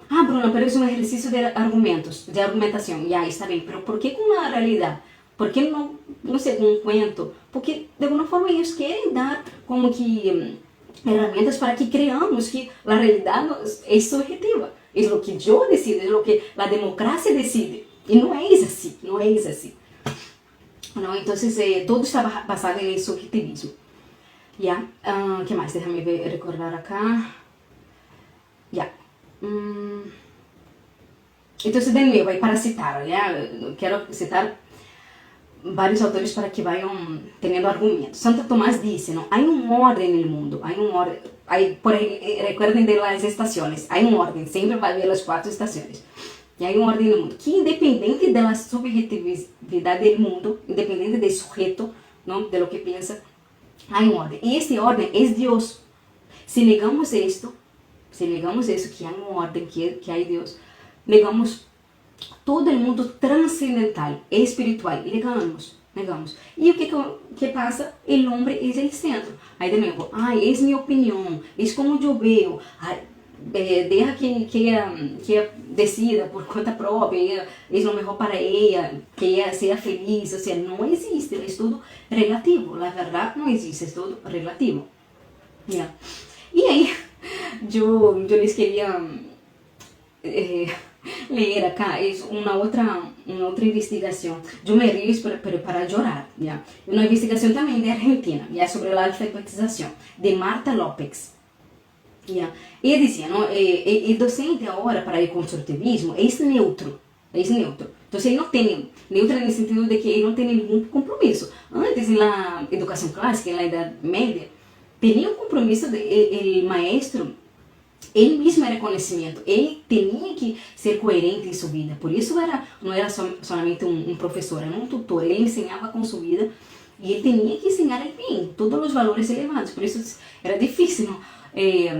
Bruna, pero es un ejercicio de argumentos, de argumentación. Ya, está bien, pero ¿por qué con la realidad? ¿Por qué no sé, con un cuento? Porque de alguna forma ellos quieren dar como que herramientas para que creamos que la realidad es subjetiva. Es lo que yo decido, es lo que la democracia decide. Y no es así, no es así. ¿No? Entonces, todo está basado en el subjetivismo. ¿Ya? ¿Qué más? Déjame recordar acá. Ya. Entonces, de nuevo, para citar, ¿ya? Quiero citar varios autores para que vayan teniendo argumentos. Santo Tomás dice, ¿no? Hay un orden en el mundo, hay un orden, por ahí, recuerden de las estaciones, hay un orden, siempre va a haber las 4 estaciones. Y hay un orden en el mundo que independiente de la subjetividad del mundo, independiente del sujeto, ¿no? De lo que piensa, hay un orden. Y este orden es Dios. Si negamos esto, que hay un orden, que hay Dios, negamos todo el mundo trascendental, espiritual, negamos. E o que pasa? El hombre es el centro. Aí de novo, es mi opinión, es como yo veo, deja que ella decida por cuenta propia, es lo mejor para ella, que ella sea feliz, o sea, no existe, es todo relativo, la verdad no existe, es todo relativo. Yeah. E aí, eu les queria ler acá, é uma outra investigação. Eu me rio pero para chorar, ¿ya? Uma investigação também de Argentina, ¿ya? Sobre a alfabetização, de Marta López. ¿Ya? Ella dizia, ¿no? El docente agora para el constructivismo é neutro. Entonces ele não tem, neutro no sentido de que ele não tem nenhum compromisso. Antes, na educação clássica, na Idade Média, tinha um compromisso el maestro, ele mesmo era conhecimento, ele tinha que ser coerente em sua vida, por isso não era somente um professor, era um tutor, ele ensinava com sua vida e ele tinha que ensinar bem, todos os valores elevados, por isso era difícil, não?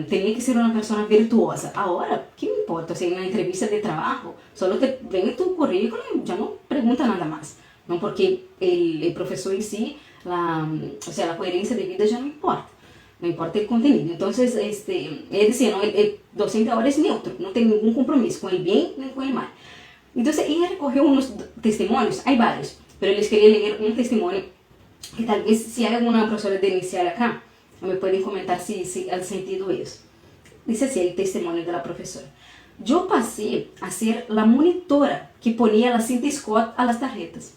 Tinha que ser uma pessoa virtuosa. Agora, que me importa, o sea, na entrevista de trabalho, só te vem tu currículo e já não pergunta nada mais, não, porque o professor em si, a coerência de vida já não importa. No importa el contenido. Entonces, él decía, ¿no? El docente ahora es neutro, no tiene ningún compromiso con el bien ni con el mal. Entonces, ella recogió unos testimonios, hay varios, pero les quería leer un testimonio que tal vez si hay alguna profesora de inicial acá, me pueden comentar si el sentido es. Dice así el testimonio de la profesora. Yo pasé a ser la monitora que ponía la cinta Scott a las tarjetas.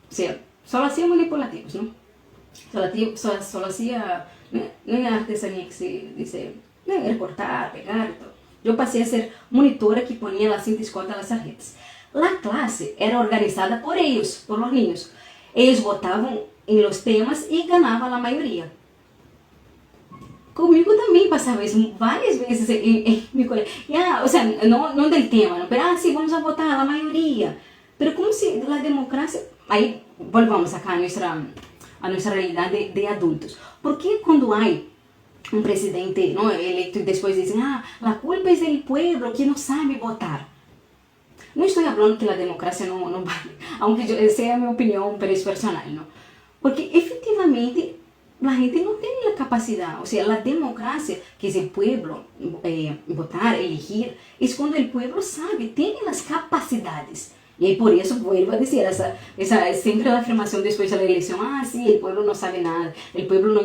O sea, solo hacía manipulativos, ¿no? Solo hacía... No es artesanía que se dice, recortar, pegar y todo. Yo pasé a ser monitora que ponía la cinta Scott a las tarjetas. La clase era organizada por ellos, por los niños. Ellos votaban en los temas y ganaba la mayoría. Conmigo también pasaba eso varias veces en mi colegio. O sea, no del tema, ¿no? Pero sí, vamos a votar la mayoría. Pero como si la democracia... Ahí volvamos acá a nuestra realidad de adultos. ¿Por qué cuando hay un presidente, ¿no? electo y después dicen, la culpa es del pueblo que no sabe votar? No estoy hablando que la democracia no vale, aunque sea mi opinión, pero es personal, ¿no? Porque efectivamente la gente no tiene la capacidad, o sea, la democracia, que es el pueblo, votar, elegir, es cuando el pueblo sabe, tiene las capacidades. Y por eso vuelvo a decir, siempre la afirmación después de la elección, sí, el pueblo no sabe nada, el pueblo no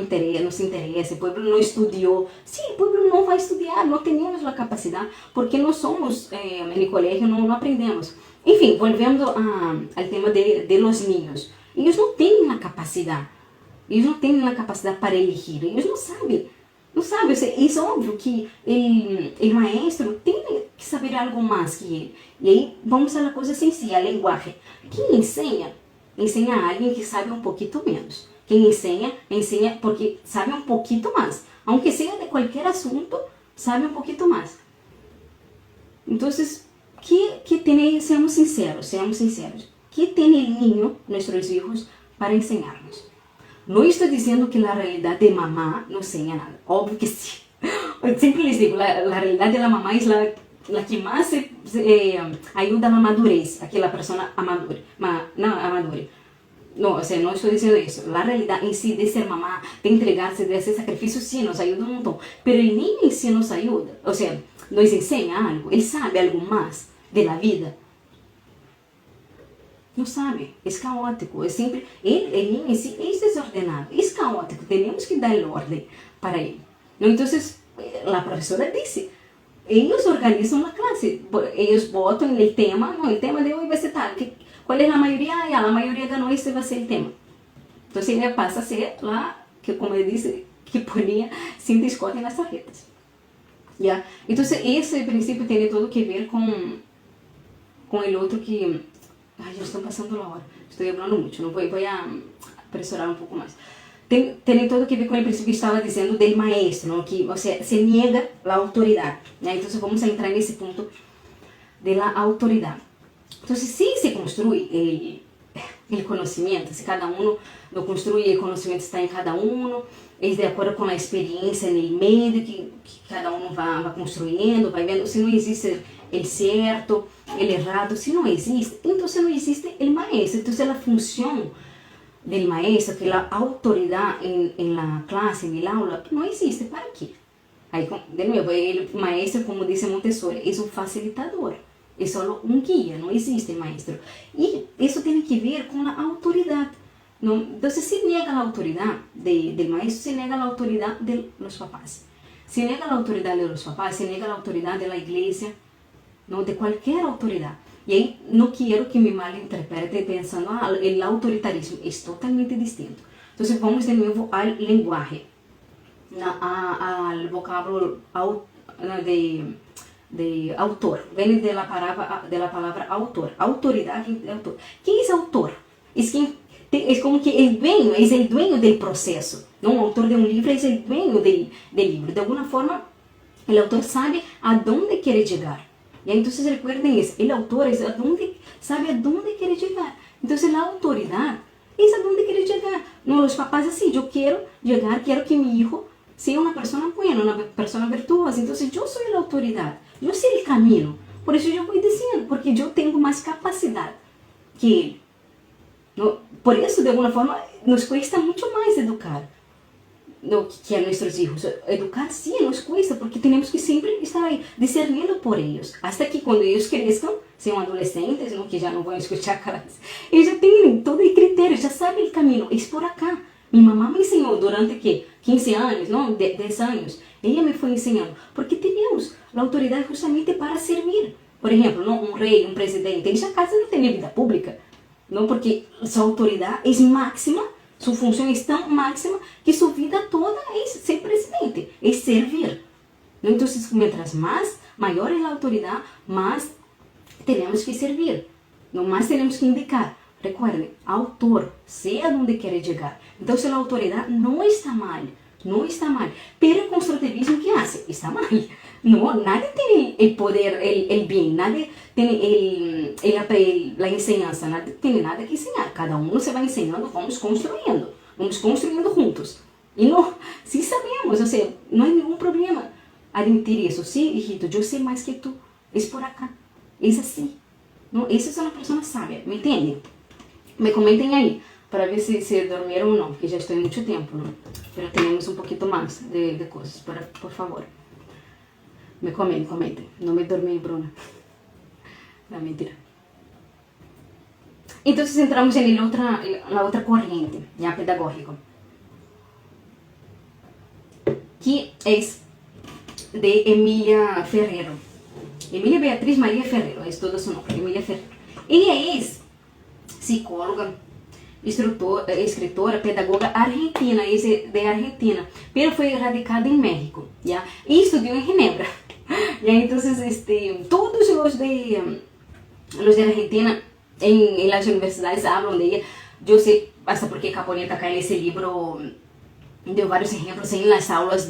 se interesa, el pueblo no estudió. Sí, el pueblo no va a estudiar, no tenemos la capacidad, porque no somos, en el colegio no aprendemos. En fin, volviendo al tema de los niños, ellos no tienen la capacidad, para elegir, ellos no saben. Não sabe, é óbvio que o maestro tem que saber algo mais que ele. E aí vamos à coisa sencilla, a linguagem. Quem ensina a alguém que sabe um pouquinho menos. Quem ensina porque sabe um pouquinho mais. Aunque seja de qualquer assunto, sabe um pouquinho mais. Então, seamos sinceros. Que tem o niño, nossos filhos, para ensinar-nos? No estoy diciendo que la realidad de mamá no enseña nada, obvio que sí. Siempre les digo, la realidad de la mamá es la que más ayuda a la madurez, a que la persona amadure. No, o sea, no estoy diciendo eso. La realidad en sí de ser mamá, de entregarse, de hacer sacrificios, sí nos ayuda un montón. Pero el niño en sí nos ayuda, o sea, nos enseña algo, él sabe algo más de la vida. Não sabe, é caótico, é sempre, ele em si é desordenado, é caótico, temos que dar ordem para ele. Então, a professora disse, eles organizam a classe, eles botam o tema, o tema de hoje vai ser tal, qual é a maioria? A maioria ganhou, esse vai ser o tema. Então, ele passa a ser lá, que como eu disse, que ponia cinta escote nas tarjetas. Yeah? Então, esse princípio tem tudo que ver com o outro que... ya están pasando la hora, estoy hablando mucho, no voy a apresurar un poco más. Tiene todo que ver con el principio que estaba diciendo del maestro, ¿no? Que, o sea, se niega la autoridad, ¿no? Entonces vamos a entrar en ese punto de la autoridad. Entonces, si se construye el conocimiento, si cada uno lo construye, el conocimiento está en cada uno, es de acuerdo con la experiencia en el medio que cada uno va construyendo, va viendo, si no existe el cierto, el errado, si no existe, entonces no existe el maestro. Entonces la función del maestro, que la autoridad en la clase, en el aula, no existe. ¿Para qué? Ahí, de nuevo, el maestro, como dice Montessori, es un facilitador, es solo un guía, no existe el maestro. Y eso tiene que ver con la autoridad. ¿No? Entonces, si niega la autoridad del maestro, se niega la autoridad de los papás. Se niega la autoridad de los papás, se niega la autoridad de la iglesia, ¿no? De cualquier autoridad. Y ahí no quiero que me malinterprete pensando, el autoritarismo es totalmente distinto. Entonces vamos de nuevo al lenguaje, al vocablo de autor. Viene de la palabra autor, autoridad de autor. ¿Quién es autor? Es como que es el dueño del proceso. ¿No? Un autor de un libro es el dueño del libro. De alguna forma, el autor sabe a dónde quiere llegar. Y entonces recuerden eso, el autor sabe a dónde quiere llegar. Entonces la autoridad es a dónde quiere llegar. No, los papás así, yo quiero llegar, quiero que mi hijo sea una persona buena, una persona virtuosa. Entonces yo soy la autoridad, yo sé el camino. Por eso yo voy diciendo, porque yo tengo más capacidad que él. ¿No? Por eso de alguna forma nos cuesta mucho más educar. No, que a nuestros hijos. Educar sí nos cuesta porque tenemos que siempre estar ahí discerniendo por ellos. Hasta que cuando ellos crezcan, sean adolescentes, ¿no? Que ya no van a escuchar clases, ellos ya tienen todo el criterio, ya saben el camino, es por acá. Mi mamá me enseñó durante ¿qué? 15 años, ¿no? 10 años. Ella me fue enseñando. Porque tenemos la autoridad justamente para servir. Por ejemplo, ¿no? Un rey, un presidente, en esa casa no tiene vida pública, ¿no? Porque su autoridad es máxima. Su función es tan máxima que su vida toda es ser presidente, es servir. ¿No? Entonces, mientras mayor es la autoridad, más tenemos que servir, ¿no? Más tenemos que indicar. Recuerden, autor, sé a dónde quiere llegar. Entonces la autoridad no está mal, pero el constructivismo, ¿qué hace? Está mal. No, nadie tiene el poder, el bien, nadie tiene la enseñanza, nadie tiene nada que enseñar. Cada uno se va enseñando, vamos construyendo juntos. Y no, sí sabemos, o sea, no hay ningún problema admitir eso. Sí, hijito, yo sé más que tú, es por acá, es así. ¿No? Esa es una persona sabia, ¿me entienden? Me comenten ahí para ver si se durmieron o no, que ya estoy mucho tiempo, ¿no? Pero tenemos un poquito más de cosas, por favor. Me comenten, no me dormí, Bruna. No, mentira. Entonces entramos en la otra corriente, ya pedagógico, que es de Emilia Ferrero. Emilia Beatriz María Ferrero, es todo su nombre, Emilia Ferrero. Ella es psicóloga, escritora, pedagoga argentina, es de Argentina, pero fue radicada en México, ¿ya? Y estudió en Ginebra. ¿Ya? Entonces, todos los de Argentina en las universidades hablan de ella. Yo sé hasta porque Caponeta acá en ese libro dio varios ejemplos en las aulas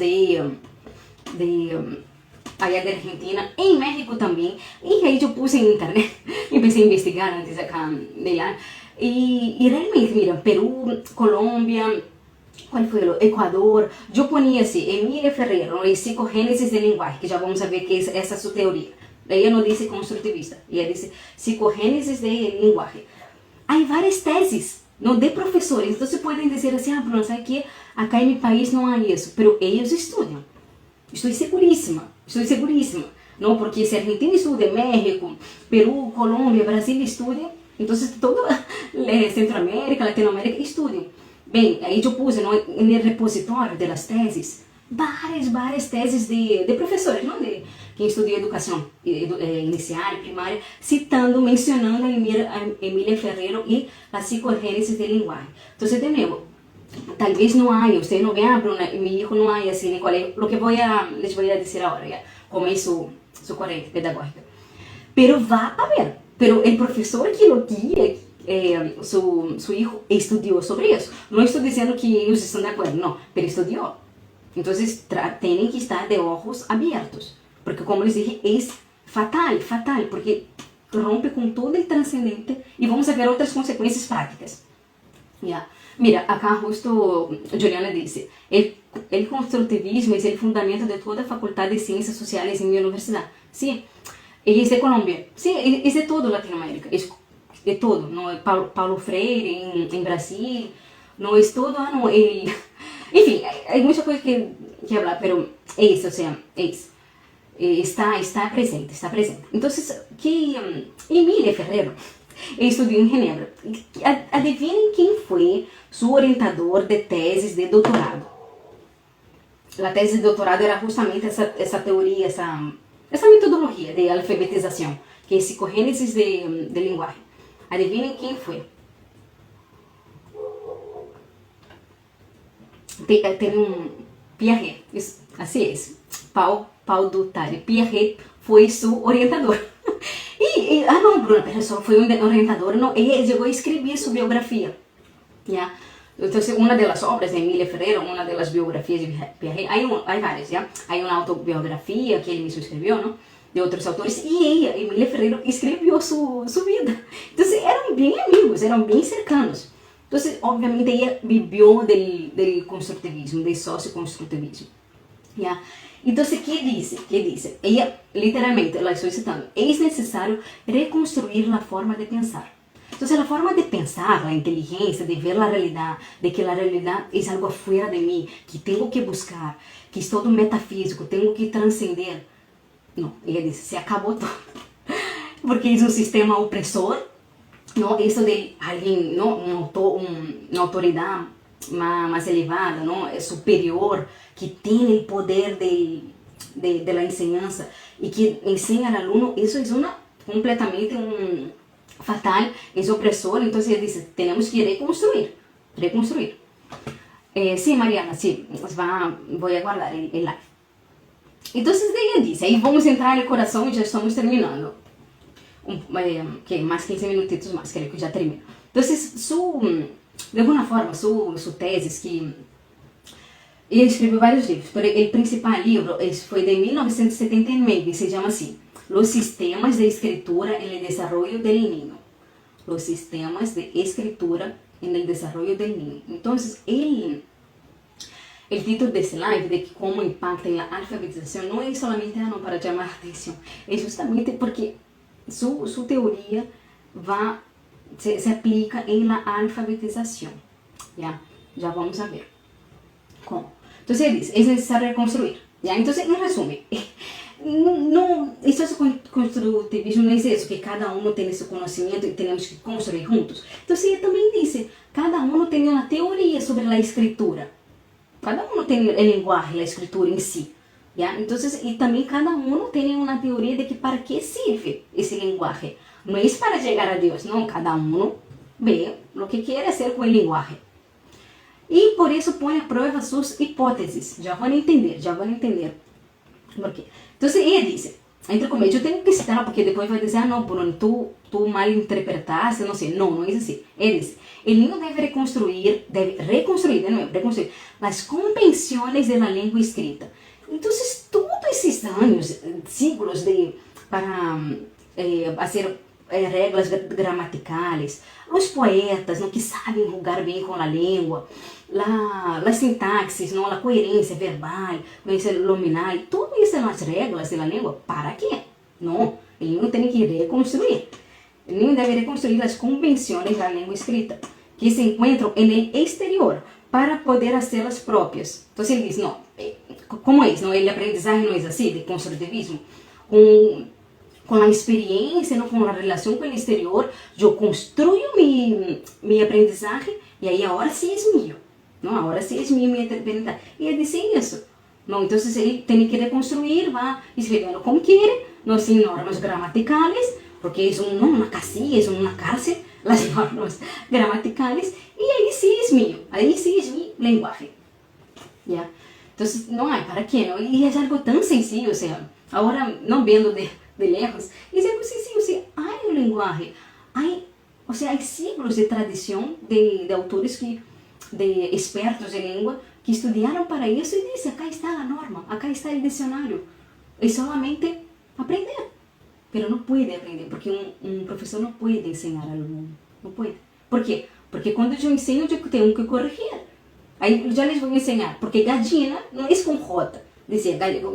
allá de Argentina, en México también. Y ahí yo puse en internet, empecé a investigar antes acá de allá. Y realmente, mira, Perú, Colombia, ¿cuál fue? Ecuador. Yo ponía así, Emilia Ferrero, el psicogénesis del lenguaje, que ya vamos a ver que es esa su teoría. Ella no dice constructivista, ella dice psicogénesis del lenguaje. Hay varias tesis, ¿no? De profesores, entonces pueden decir así, Bruno, ¿sabes qué? Acá en mi país no hay eso, pero ellos estudian. Estoy segurísima, ¿no? Porque si Argentina estudia, México, Perú, Colombia, Brasil estudia, entonces toda Centroamérica, Latinoamérica estudian. Bem, aí eu puse no repositório das teses várias teses de professores, não? De quem estudia educação inicial, primária, citando, mencionando a Emília Ferrero e a psicogênese de linguagem. Então, de novo, tal vez não há, você não vê, Bruna, mi hijo não há assim em colegio, lo que les voy a dizer agora, ya, como é su corrente pedagógica. Pero va a haber, pero el professor que lo guía, su hijo estudió sobre eso. No estoy diciendo que ellos están de acuerdo, no, pero estudió. Entonces tienen que estar de ojos abiertos, porque como les dije, es fatal, porque rompe con todo el trascendente y vamos a ver otras consecuencias prácticas. ¿Ya? Mira, acá justo Juliana dice, el constructivismo es el fundamento de toda facultad de ciencias sociales en mi universidad. Sí, es de Colombia, sí, es de todo Latinoamérica, es de todo, ¿no? Paulo Freire en Brasil, no es todo, no, en fin, hay muchas cosas que hablar, pero está presente. Entonces, Emilia Ferrero estudió en Ginebra. Adivinen quién fue su orientador de tesis de doutorado. La tesis de doutorado era justamente esa teoría, esa metodología de alfabetización, que es psicogénesis de lenguaje. Adivinen quién fue. Teve Piaget, así es, Paul Duttari. Piaget fue su orientador. No, Bruna, pero só fue un orientador, no, ella llegó a escribir su biografía, ¿ya? Entonces, una de las obras de Emilia Ferrero, una de las biografías de Piaget, hay varias, ¿ya? Hay una autobiografía que él mismo escribió, ¿no? De otros autores, y ella, Emilia Ferrero, escribió su vida. Entonces, eran bien amigos, eran bien cercanos. Entonces, obviamente, ella vivió del constructivismo, del socioconstructivismo, ¿ya? Entonces, ¿qué dice? Ella, literalmente, la estoy citando, es necesario reconstruir la forma de pensar. Entonces, la forma de pensar, la inteligencia, de ver la realidad, de que la realidad es algo afuera de mí, que tengo que buscar, que es todo metafísico, tengo que trascender. No, ella dice, se acabó todo. Porque es un sistema opresor, ¿no? Eso de alguien, ¿no? Una autoridad más elevada, ¿no? Superior, que tiene el poder de la enseñanza y que enseña al alumno, eso es completamente fatal, es opresor. Entonces ella dice, tenemos que reconstruir. Sí, Mariana, sí, voy a guardar el live. Entonces ella dice, ahí vamos a entrar al corazón y ya estamos terminando. Más 15 minutitos más, creo que ya termino. Entonces, de alguna forma, su tesis, que ella escribió varios libros, pero el principal libro fue de 1979 y se llama así, Los sistemas de escritura en el desarrollo del niño. Los sistemas de escritura en el desarrollo del niño. Entonces, el título de ese live, de cómo impacta en la alfabetización, no es solamente para llamar la atención, es justamente porque su teoría se aplica en la alfabetización. Ya vamos a ver cómo. Entonces él dice, es necesario reconstruir. ¿Ya? Entonces, en resumen, isso é construtivismo, não é isso, que cada um tem esse conhecimento e temos que construir juntos. Então, ele também disse, cada um tem uma teoria sobre a escritura. Cada um tem a linguagem, a escritura em si. ¿Ya? Então, e também cada um tem uma teoria de que para que serve esse linguagem. Não é para chegar a Deus, não. Cada um vê o que quer fazer com a linguagem. E por isso põe a prova suas hipóteses. Já vão entender, por quê. Então, ele disse, entre comillas, eu tenho que citar, porque depois vai dizer, não, Bruno, tu mal interpretaste, não sei. Não é assim. Ele disse, el niño deve reconstruir as convenções da língua escrita. Então, todos esses anos, siglos para fazer regras gramaticais, os poetas que sabem jogar bem com a língua, a sintaxe, a coerência verbal, coerência nominal, todas essas regras da língua, para quê? Não, ele não tem que reconstruir. Ele não deve reconstruir as convenções da língua escrita, que se encontram no exterior, para poder fazê-las próprias. Então, ele diz, não, como é isso? Não, ele aprendizagem não é assim, de construtivismo, com a experiência, não, com a relação com o exterior, eu construo minha aprendizagem e aí agora sim é meu. Não, agora sim é minha interpretação. E ele disse isso. Não, então ele tem que reconstruir, vai escrevendo como quer, não sem normas gramaticais, porque é uma casinha, é uma cárcel, as normas gramaticais, e aí sim é meu, aí sim é minha linguagem. Yeah. Então, não é para quê? Não? E é algo tão sencillo, ou seja, agora não vendo de lejos, é algo sencillo, ou seja, há uma linguagem, ou seja, há siglos de tradição de autores de expertos em língua que estudaram para isso e dizem, acá está a norma, acá está o dicionário, é solamente aprender. Pero não pode aprender, porque um professor não pode ensinar ao aluno, não pode. Por quê? Porque quando eu ensino, eu tenho que corrigir. Aí eu já les vou ensinar, porque gadina não é com J, não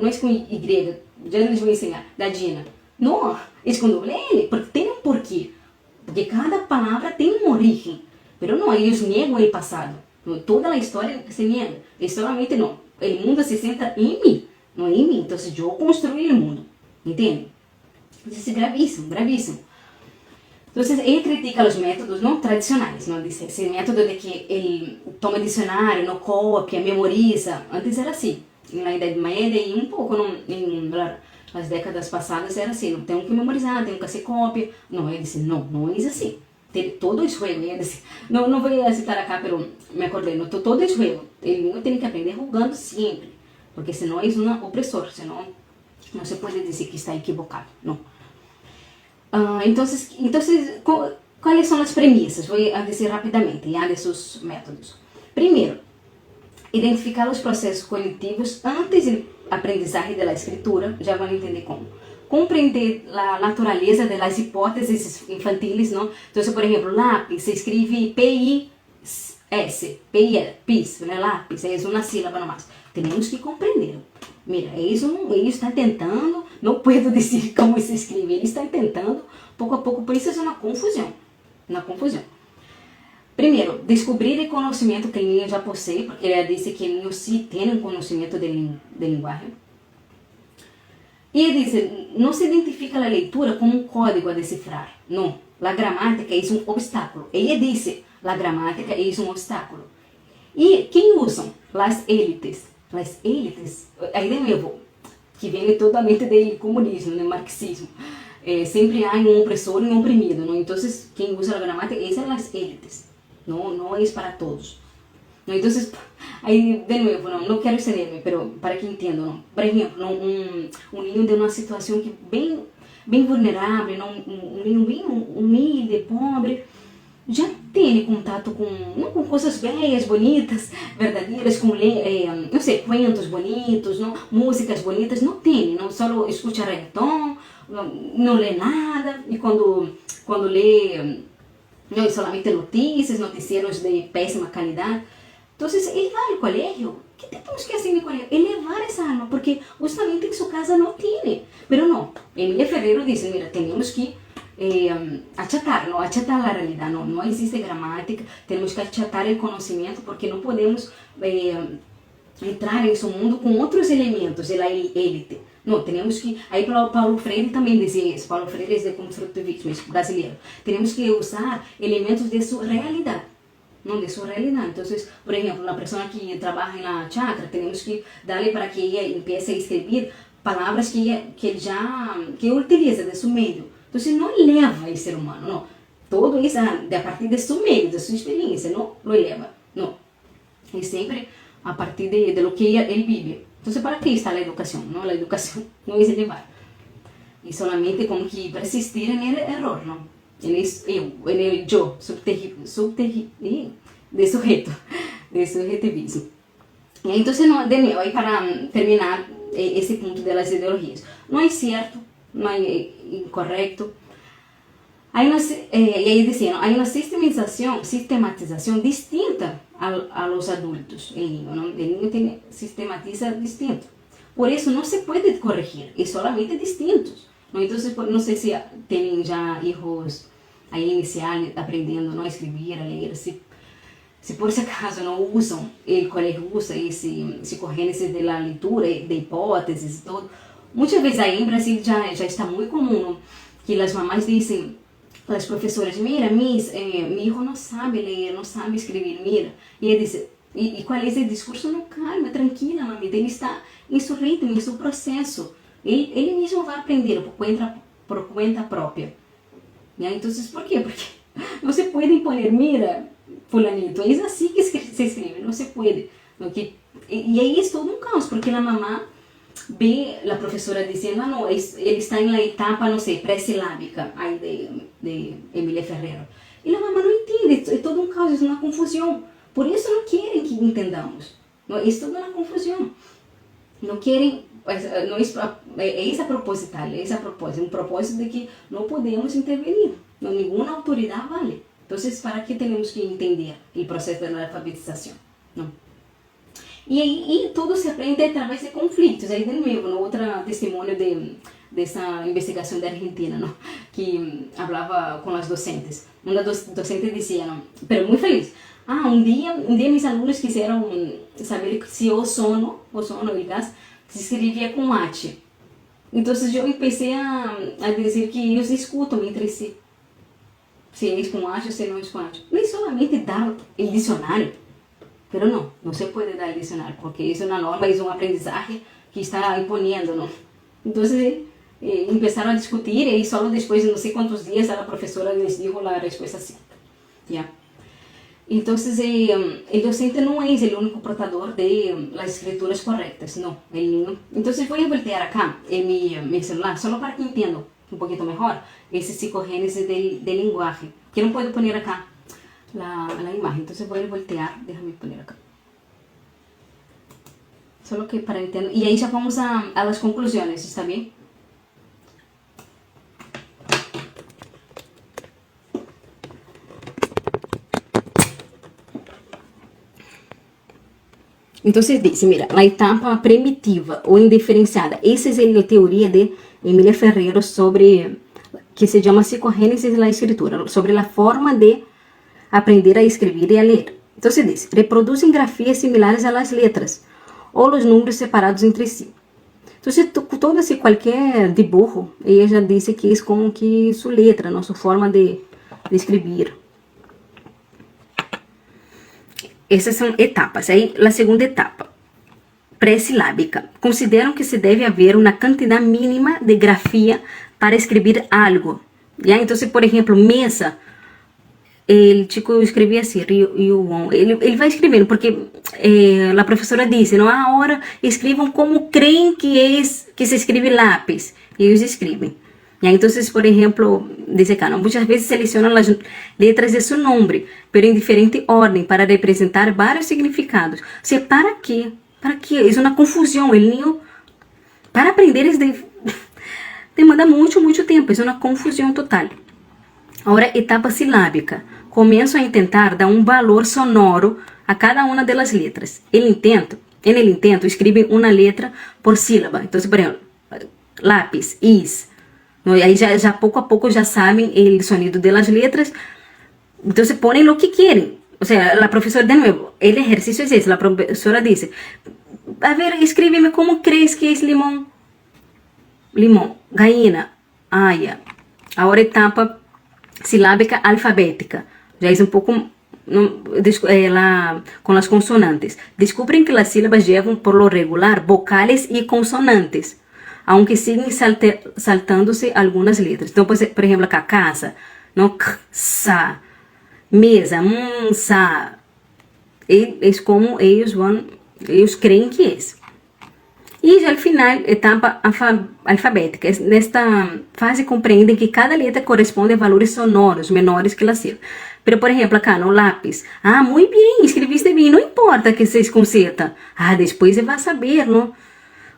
é com Y, já les vou ensinar, gadina. Não, é com doble L, porque tem um porquê. Porque cada palavra tem uma origem. Pero não, eles negam o passado. Toda a história se nega. E solamente não. O mundo se centra em mim, não em mim. Então, eu construí o mundo. Entende? Isso é gravíssimo, gravíssimo. Então, ele critica os métodos não tradicionais. Não? Diz, esse método de que ele toma dicionário, não copia, memoriza. Antes era assim. Na Idade Média e um pouco nas décadas passadas era assim. Não tem que memorizar, tem que fazer cópia. Não, ele disse, não é assim. Todo es juego, não vou citar acá, pero me acordei, no, todo es juego, ele tem que aprender jugando sempre, porque senão é um opressor, senão não se pode dizer que está equivocado, não. Então, quais são as premissas? Vou dizer rapidamente, já, desses métodos. Primeiro, identificar os processos cognitivos antes da aprendizagem da escritura, já vão entender como. Compreender a natureza das hipóteses infantis, não? Então, por exemplo, lápis se escreve P-I-S, PIS, né? Lápis, é uma sílaba nomás. Temos que compreender. Mira, ele está tentando, não posso dizer como se escreve, ele está tentando, pouco a pouco, por isso é uma confusão. Primeiro, descobrir o conhecimento que o menino já possui, porque ele disse que o menino sim tem um conhecimento de linguagem. E ele diz, não se identifica a leitura como um código a decifrar. Não, a gramática é um obstáculo. Ele disse, a gramática é um obstáculo. E quem usam? As élites. As élites, aí de novo, que vem totalmente do comunismo, do marxismo. Sempre há um opressor e um oprimido. Não? Então, quem usa a gramática, essas são as élites. Não é para todos. Não, então, aí, de novo, não quero exceder-me, pero para que entendam, não. Por exemplo, um ninho de uma situação que bem vulnerável, um ninho bem humilde, pobre, já tem contato com coisas belas, bonitas, verdadeiras, com, não sei, cuentos bonitos, não, músicas bonitas, não tem, não só escuta reggaeton, não lê nada, e quando lê, não, solamente notícias, noticiários de péssima qualidade. Então, ele vai ao colégio. O que temos que fazer no colégio? Elevar essa alma, porque justamente em sua casa não tem. Mas não, Emília Ferreiro diz, mira, temos que achatar a realidade. Não existe gramática, temos que achatar o conhecimento, porque não podemos entrar em seu mundo com outros elementos da élite. Não, temos que... Aí Paulo Freire também dizia isso. Paulo Freire é de construtivismo brasileiro. Temos que usar elementos de sua realidade, não de sua realidade. Então, por exemplo, a pessoa que trabalha na chakra, temos que dar-lhe para que ela empiece a escrever palavras que ele utiliza de seu meio. Então, não eleva o ser humano, não. Todo isso a partir de seu meio, de sua experiência, não lo eleva, não. É sempre a partir de lo que ele vive. Então, para que está a educação? Não, a educação não é elevar. E solamente como que persistir no erro, não? Ele eu, de sujeito, de subjetivismo. Então, de novo, aí para terminar esse ponto das ideologias, não é certo, não é incorreto. Aí e aí dizendo, há uma sistematização distinta a los adultos. El niño sistematiza distinto. Por isso não se pode corrigir, é solamente distintos. Então, não sei se tem já hijos aí inicial aprendendo a escrever, a ler, se por esse acaso não usam, o colégio usa esse corrente da leitura, de hipóteses e tudo. Muitas vezes aí em Brasil já está muito comum que as mamães dizem, as professoras, mira, Miss, meu hijo não sabe ler, não sabe escrever, mira. E ele diz, e qual é esse discurso? Não, calma, tranquila, mamita, ele está em seu ritmo, em seu processo. Ele mesmo vai aprender por conta própria. Então, por quê? Porque não se pode impor, mira, fulanito, é assim que se escreve, não se pode. E aí é todo um caos, porque a mamã vê a professora dizendo, não, ele está na etapa, não sei, pré-silábica, aí de Emília Ferreira. E a mamã não entende, é todo um caos, é uma confusão. Por isso não querem que entendamos. É toda uma confusão. Não querem, não é essa proposital, é essa propósito, um propósito de que não podemos intervenir, não, nenhuma autoridade vale. Então, para que temos que entender o processo da alfabetização? Não. E tudo se aprende através de conflitos. Aí, de novo, no outro testemunho dessa investigação da Argentina, não? Que falava com as docentes. Uma docente dizia, não, pero muito feliz, um dia meus alunos quiseram saber se o sono, o gás, se escrevia com H. Então, eu comecei a dizer que eles escutam entre si. Se é com H ou se não é com H. Não é solamente dar o dicionário. Pero não se pode dar el dicionário, porque isso é uma norma, é um aprendizagem que está imponiendo, não? Então, começaram a discutir e só depois de não sei quantos dias a professora les dijo a resposta certa. Yeah. Então, o docente não é o único portador de las escrituras corretas, não. Então, vou voltear acá em meu celular, só para que entendam um pouquinho melhor esse psicogênese de linguagem, que não puedo poner acá la imagen. Entonces voy a voltear, déjame poner acá. Solo que para entender. Y ahí ya vamos a las conclusiones, ¿está bien? Entonces dice, mira, la etapa primitiva o indiferenciada. Esa es la teoría de Emília Ferreira sobre, que se llama psicogênese de la escritura, sobre la forma de aprender a escrever e a ler. Então, se diz, reproduzem grafias similares a las letras, ou os números separados entre si. Então, qualquer dibujo, ela já disse que é como que sua letra, não, sua forma de escrever. Essas são etapas. Aí, a segunda etapa, pré-silábica. Consideram que se deve haver uma quantidade mínima de grafia para escrever algo. Então, por exemplo, mesa, el chico escrevia assim, ele vai escrevendo, porque a professora disse, não, agora escrevam como creem que se escreve lápis, e eles escrevem. Então, por exemplo, diz acá, muitas vezes selecionam as letras de seu nome, pero em diferente ordem, para representar vários significados. Ou seja, para quê? Para quê? É uma confusão. O niño, para aprender, demanda muito tempo, é uma confusão total. Agora, etapa silábica. Começam a tentar dar um valor sonoro a cada uma das letras. En el intento, escrevem uma letra por sílaba. Então, por exemplo, lápis, is. Aí já pouco a pouco já sabem o sonido das letras. Então, se põem o que querem. Ou seja, a professora, de novo, o exercício é esse. A professora diz, a ver, escreve-me como crees que é limão. limão, gallina, ya. Ahora etapa silábica alfabética, já é um pouco com as consonantes. Descubren que las sílabas llevan por lo regular vocales y consonantes, aunque siguen saltándose algunas letras. Então, por exemplo, acá, casa, não, k, sa, mesa, sa. É como eles creem que é. E já al final, etapa alfabética. Nesta fase compreendem que cada letra corresponde a valores sonoros menores que a sílaba. Pero, por exemplo, acá no lápis. Muito bem, escreviste bem, não importa que se conserta. Depois você vai saber, não?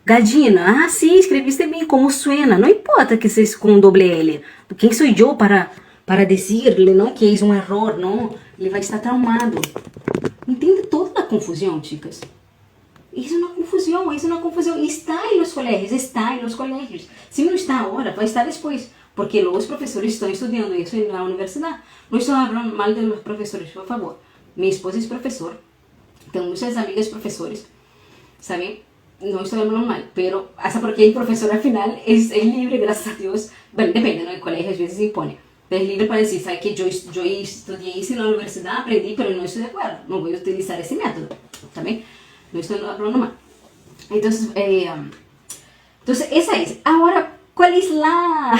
Gadina, sim, escreviste bem, como suena, não importa que seja com doble L. Quem sou eu para dizer-lhe, não, que é um erro, não? Ele vai estar traumado. Entende toda a confusão, chicas? Isso não é uma confusão. Está em los colégios. Se não está agora, vai estar depois. Porque os professores estão estudando isso na universidade. Não estou falando mal dos professores, por favor. Minha esposa é professor. Tenho muitas amigas professores. Sabe? Não estou falando mal. Pero, hasta porque o professor, al final, é livre, graças a Deus. Bem, depende, ¿no? O colégio às vezes impõe. É livre para dizer, sabe que eu estudei isso na universidade, aprendi, mas não estou de acordo. Não vou utilizar esse método. Sabe? No estoy hablando mal. Entonces, esa es. Ahora, ¿cuál es la...?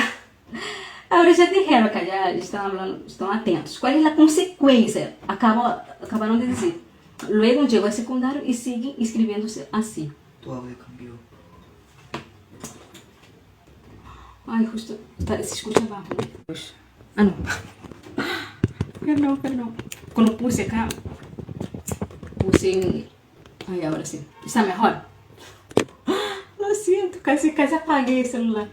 Ahora ya dijeron acá, ya están hablando, están atentos. ¿Cuál es la consecuencia? Acabaron de decir. Luego llegó al secundario y siguen escribiéndose así. Tu audio cambió. Ay, justo, se escucha abajo. No. Perdón. Cuando puse acá, puse en... Agora sim. Está melhor? Lo siento, casi apaguei o celular.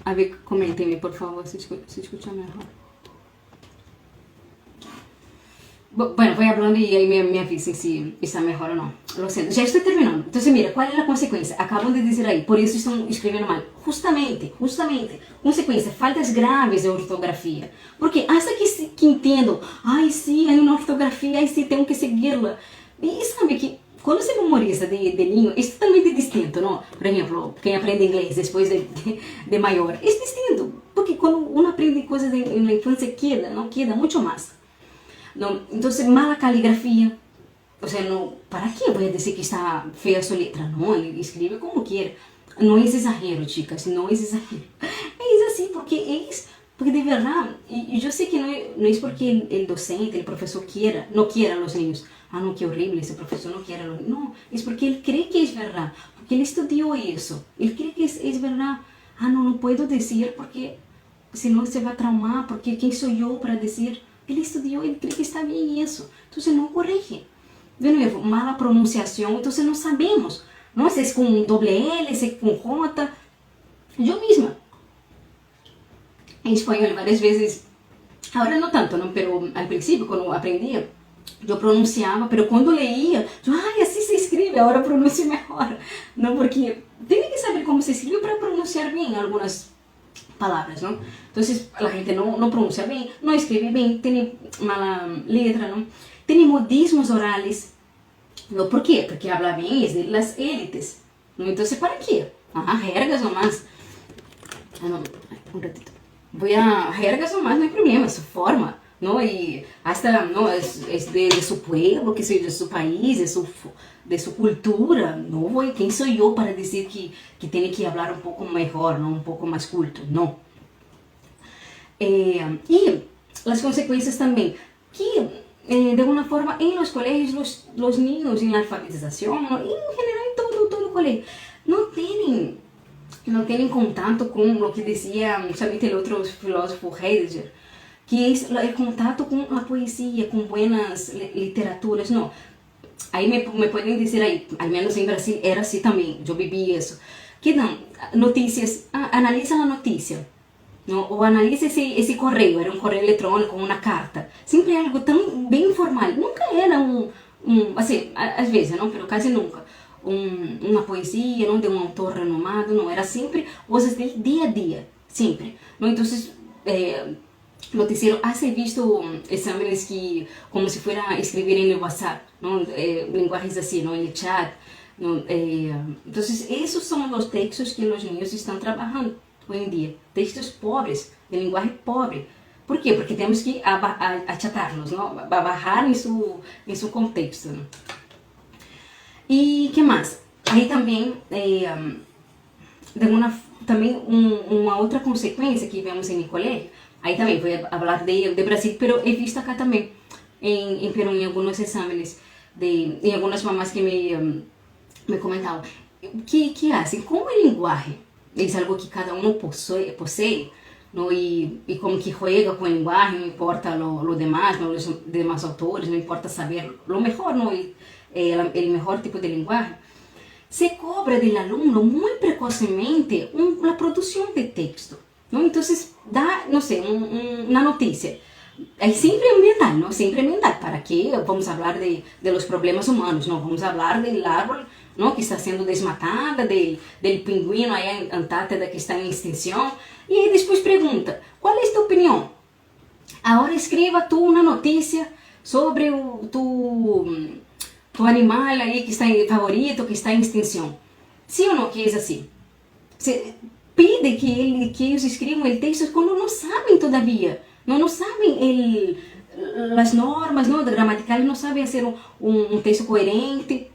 A ver, comentem-me, por favor, se escucha melhor. Bueno, voy hablando y ahí me avisen si está mejor o no. Lo siento, ya estoy terminando. Entonces, mira, ¿cuál es la consecuencia? Acabo de decir ahí, por eso están escribiendo mal. Justamente. Consecuencia, faltas graves de ortografía. Porque hasta que entendo, sí, hay una ortografía, sí, tengo que seguirla. Y sabe que quando se memoriza de niño, es totalmente distinto, ¿no? Por ejemplo, quien aprende inglés después de mayor, es distinto. Porque cuando uno aprende cosas en la infancia queda mucho más. No, entonces, mala caligrafía. O sea, no, ¿para qué voy a decir que está fea su letra? No, él escribe como quiere. No es exagero, chicas, no es exagero. Es así porque de verdad, y yo sé que no es porque el docente, el profesor no quiera a los niños. No, qué horrible, ese profesor no quiere a los niños. No, es porque él cree que es verdad, porque él estudió eso. Él cree que es verdad. No puedo decir porque senão se vai traumar, porque quem sou eu para dizer? Ele estudou, ele crê que está bem isso. Então não corrige. De novo, mala pronunciação, então não sabemos. Não sei se é com doble L, se é com J. Eu mesma. Em espanhol, várias vezes, agora não tanto, não, pero al princípio, quando eu aprendia, eu pronunciava, pero quando leía, assim se escreve, agora pronuncio melhor. Não, porque tem que saber como se escreve para pronunciar bem algumas palavras, não? Então, a gente não pronuncia bem, não escreve bem, tem mala letra, não? Tem modismos orales. Não, por quê? Porque habla bem es de las élites. Não? Então, para quê? Jergas nomás. Não, um ratito. Voy a jergas nomás, não hay problema, su forma, ¿no? Y hasta, ¿no? Es de su pueblo, que soy de su país, de su cultura. No voy, ¿quién soy yo para decir que tiene que hablar un poco mejor, ¿no? Un poco más culto? No. Y las consecuencias también, que de alguna forma en los colegios, los niños en la alfabetización, ¿no? Y en general en todo el colegio, no tienen contacto con lo que decía justamente el otro filósofo Heidegger, que es el contacto con la poesía, con buenas literaturas, no. Ahí me pueden decir ahí, al menos en Brasil era así también, yo viví eso, que dan noticias, analiza la noticia, ¿no? O analiza ese correo, era un correo electrónico, una carta, siempre algo tan bien informal, nunca era así, a veces, ¿no? Pero casi nunca. Uma poesia, não de um autor renomado, não, era sempre coisas del dia a dia, sempre. Não? Então, noticiero, has visto exámenes que, como se fuera a escrever en el WhatsApp, ¿no? Lenguajes así, ¿no? En el chat, ¿no? Entonces, esos son los textos que los niños están trabajando hoy en día. Textos pobres, de lenguaje pobre. ¿Por qué? Porque tenemos que achatarnos, ¿no? Bajar en su contexto, ¿no? ¿Y qué más? Ahí también, también una otra consecuencia que vemos en mi colegio. Ahí también voy a hablar de Brasil, pero he visto acá también en Perú en algunos exámenes y algunas mamás que me comentaban, ¿qué hacen? Como el lenguaje es algo que cada uno posee, ¿no? Y como que juega con el lenguaje, no importa lo demás, ¿no? Los demás autores, no importa saber lo mejor, ¿no? El mejor tipo de lenguaje. Se cobra del alumno muy precocemente la producción de texto, ¿no? Entonces da, no sé, una noticia. Es siempre ambiental, ¿no? Siempre ambiental. ¿Para qué vamos a hablar de los problemas humanos? No, vamos a hablar del árbol, ¿no? Que está siendo desmatada, del pingüino allá en Antártida que está en extinción. Y después pregunta, ¿cuál es tu opinión? Ahora escriba tú una noticia sobre tu animal aí que está favorito, que está em extinção. Sim ou não que é assim? Se pede que eles escrevam o texto quando não sabem todavia. Não sabem as normas, não, gramaticais, não sabem fazer um texto coerente,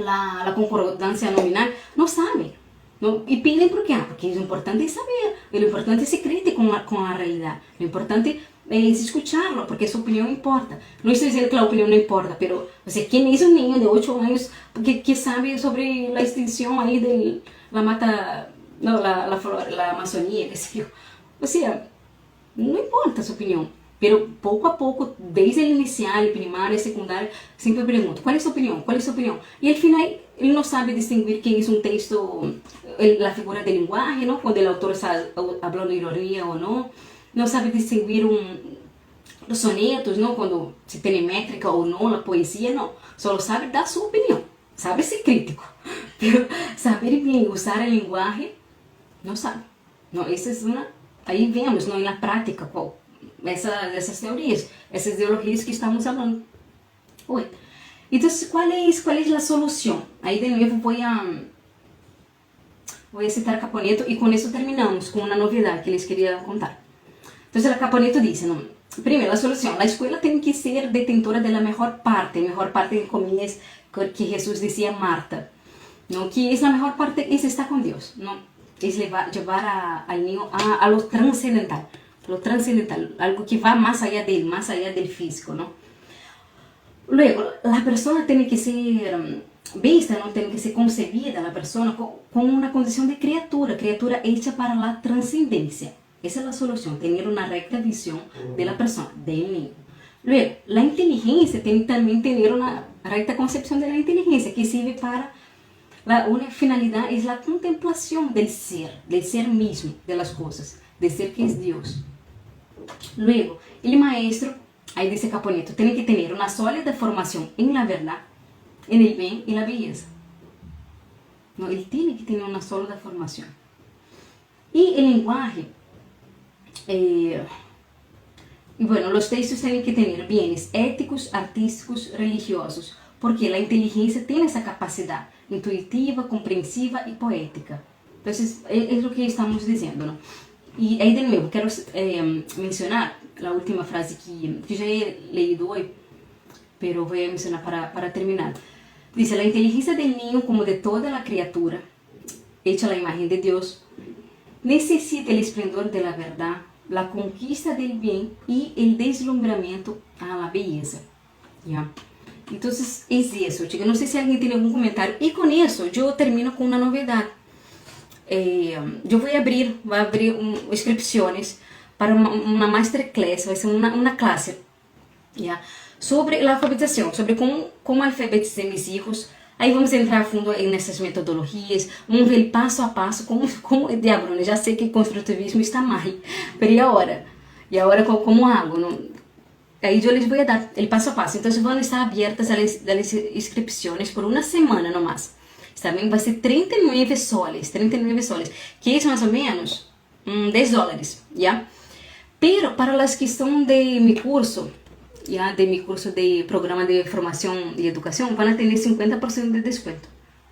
a concordância nominal, não sabem. Não, e pedem por quê? Porque o importante é saber, o importante é ser crítico com a realidade, o importante es escucharlo, porque su opinión importa. No estoy diciendo que la opinión no importa, pero, o sea, ¿quién es un niño de 8 años que sabe sobre la extinción ahí de la mata, no, la Amazonía, qué sé yo? O sea, no importa su opinión, pero poco a poco, desde el inicial, el primario, el secundario, siempre pregunto, ¿cuál es su opinión? ¿Cuál es su opinión? Y al final, él no sabe distinguir qué es un texto, la figura del lenguaje, ¿no? Cuando el autor está hablando ironía o no. Não sabe distinguir os sonetos, não? Quando se tem métrica ou não, a poesia, não. Só sabe dar sua opinião, sabe ser crítico. Pero saber bem usar a linguagem, não sabe. Não, essa é uma... Aí vemos, não, na prática, essas teorias, essas ideologias que estamos falando. Oi. Então, qual é a solução? Aí de novo vou citar Caponeto e com isso terminamos com uma novidade que eles queriam contar. Entonces el Caponeto dice, ¿no? Primero, la solución, la escuela tiene que ser detentora de la mejor parte en comillas, que Jesús decía a Marta, ¿no? Que es la mejor parte, es estar con Dios, ¿no? Es llevar al niño a lo trascendental, algo que va más allá de él, más allá del físico, ¿no? Luego, la persona tiene que ser vista, ¿no? Tiene que ser concebida, la persona, con una condición de criatura hecha para la trascendencia. Esa es la solución, tener una recta visión de la persona, del niño. Luego, la inteligencia tiene también tener una recta concepción de la inteligencia que sirve para una finalidad, es la contemplación del ser mismo de las cosas, del ser que es Dios. Luego, el maestro, ahí dice Caponeto, tiene que tener una sólida formación en la verdad, en el bien y la belleza. No, él tiene que tener una sólida formación. Y el lenguaje, y bueno, los textos tienen que tener bienes éticos, artísticos, religiosos, porque la inteligencia tiene esa capacidad intuitiva, comprensiva y poética. Entonces, es lo que estamos diciendo, ¿no? Y ahí de nuevo, quiero mencionar la última frase que ya he leído hoy, pero voy a mencionar para terminar. Dice, la inteligencia del niño como de toda la criatura, hecha a la imagen de Dios, necesita el esplendor de la verdad, la conquista del bien y el deslumbramiento a la belleza. ¿Ya? Entonces, es eso, chicos. No sé si alguien tiene algún comentario. Y con eso, yo termino con una novedad. Yo voy a abrir inscripciones para una masterclass, va a ser una clase, ¿ya? Sobre la alfabetización, sobre cómo alfabetizar mis hijos. Aí vamos entrar a fundo nessas metodologias, vamos ver passo a passo como diablo, já sei que construtivismo está mal, mas e agora como hago, não? Aí eu les vou dar o passo a passo, então vão estar abertas as inscrições por uma semana nomás, está bem? Vai ser 39 soles, que é mais ou menos $10, já? Pero para as que estão de meu curso, ya de mi curso de programa de formación y educación, van a tener 50% de descuento.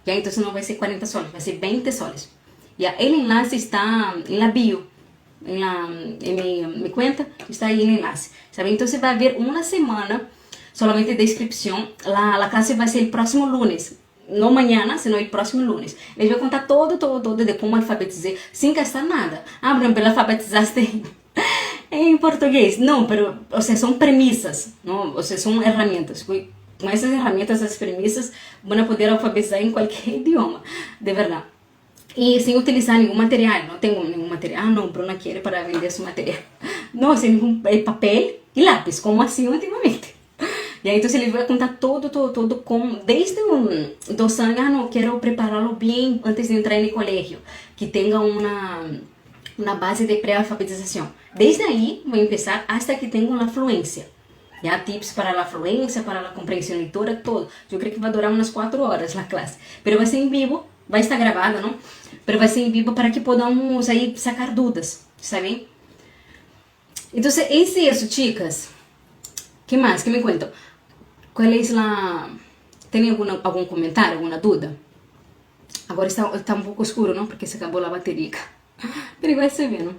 ya, entonces no va a ser 40 soles, va a ser 20 soles. Ya, el enlace está en la bio, en mi cuenta, está ahí el enlace, ¿sabe? Entonces va a haber una semana solamente de inscripción, la clase va a ser el próximo lunes, no mañana, sino el próximo lunes. Les voy a contar todo de cómo alfabetizar sin gastar nada. Ah, Bruno, pero alfabetizaste en portugués. No, pero, o sea, son premisas, ¿no? O sea, son herramientas. Con esas herramientas, esas premisas, van a poder alfabetizar en cualquier idioma, de verdad. Y sin utilizar ningún material, no tengo ningún material. Ah, no, Bruna quiere para vender su material. No, sin ningún papel y lápiz, como hacía antiguamente. Y entonces les voy a contar todo, como desde 2 años, ah, no, quiero prepararlo bien antes de entrar en el colegio, que tenga una base de pré-alfabetización. Desde ahí voy a empezar hasta que tenga una fluencia. Ya, tips para la fluencia, para la comprensión lectora, todo. Yo creo que va a durar unas 4 horas la clase, pero va a ser en vivo, va a estar grabada, ¿no? Pero va a ser en vivo para que podamos ahí sacar dudas, ¿saben? Entonces, es eso, chicas. ¿Qué más? ¿Qué me cuento? ¿Cuál es la... ¿Tienen algún comentario, alguna duda? Agora está un pouco escuro, não? Porque se acabou a bateria. Pero igual se vê, não?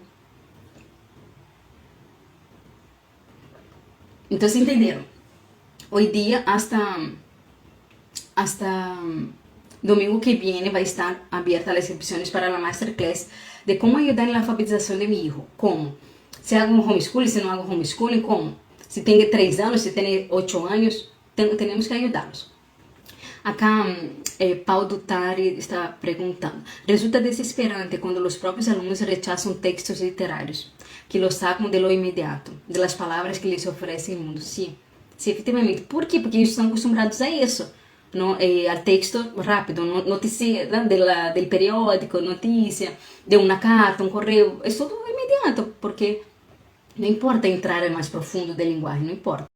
Então, entenderam? Hoy día hasta domingo que viene va a estar abierta las inscripciones para la masterclass de cómo ayudar en la alfabetización de mi hijo. ¿Cómo? Si hago un homeschooling, si no hago homeschooling, ¿cómo? Si tiene 3 años, si tiene 8 años, tenemos que ayudarlos. Acá Paulo Dutari está perguntando: resulta desesperante quando os próprios alunos rechazam textos literários, que los sacam de lo inmediato, de las palavras que lhes oferecem o mundo. Sim, sim, efetivamente. Por quê? Porque eles estão acostumados a isso, não? Al texto rápido, notícia del periódico, notícia, de uma carta, correio, é tudo imediato, porque não importa entrar mais profundo da linguagem, não importa.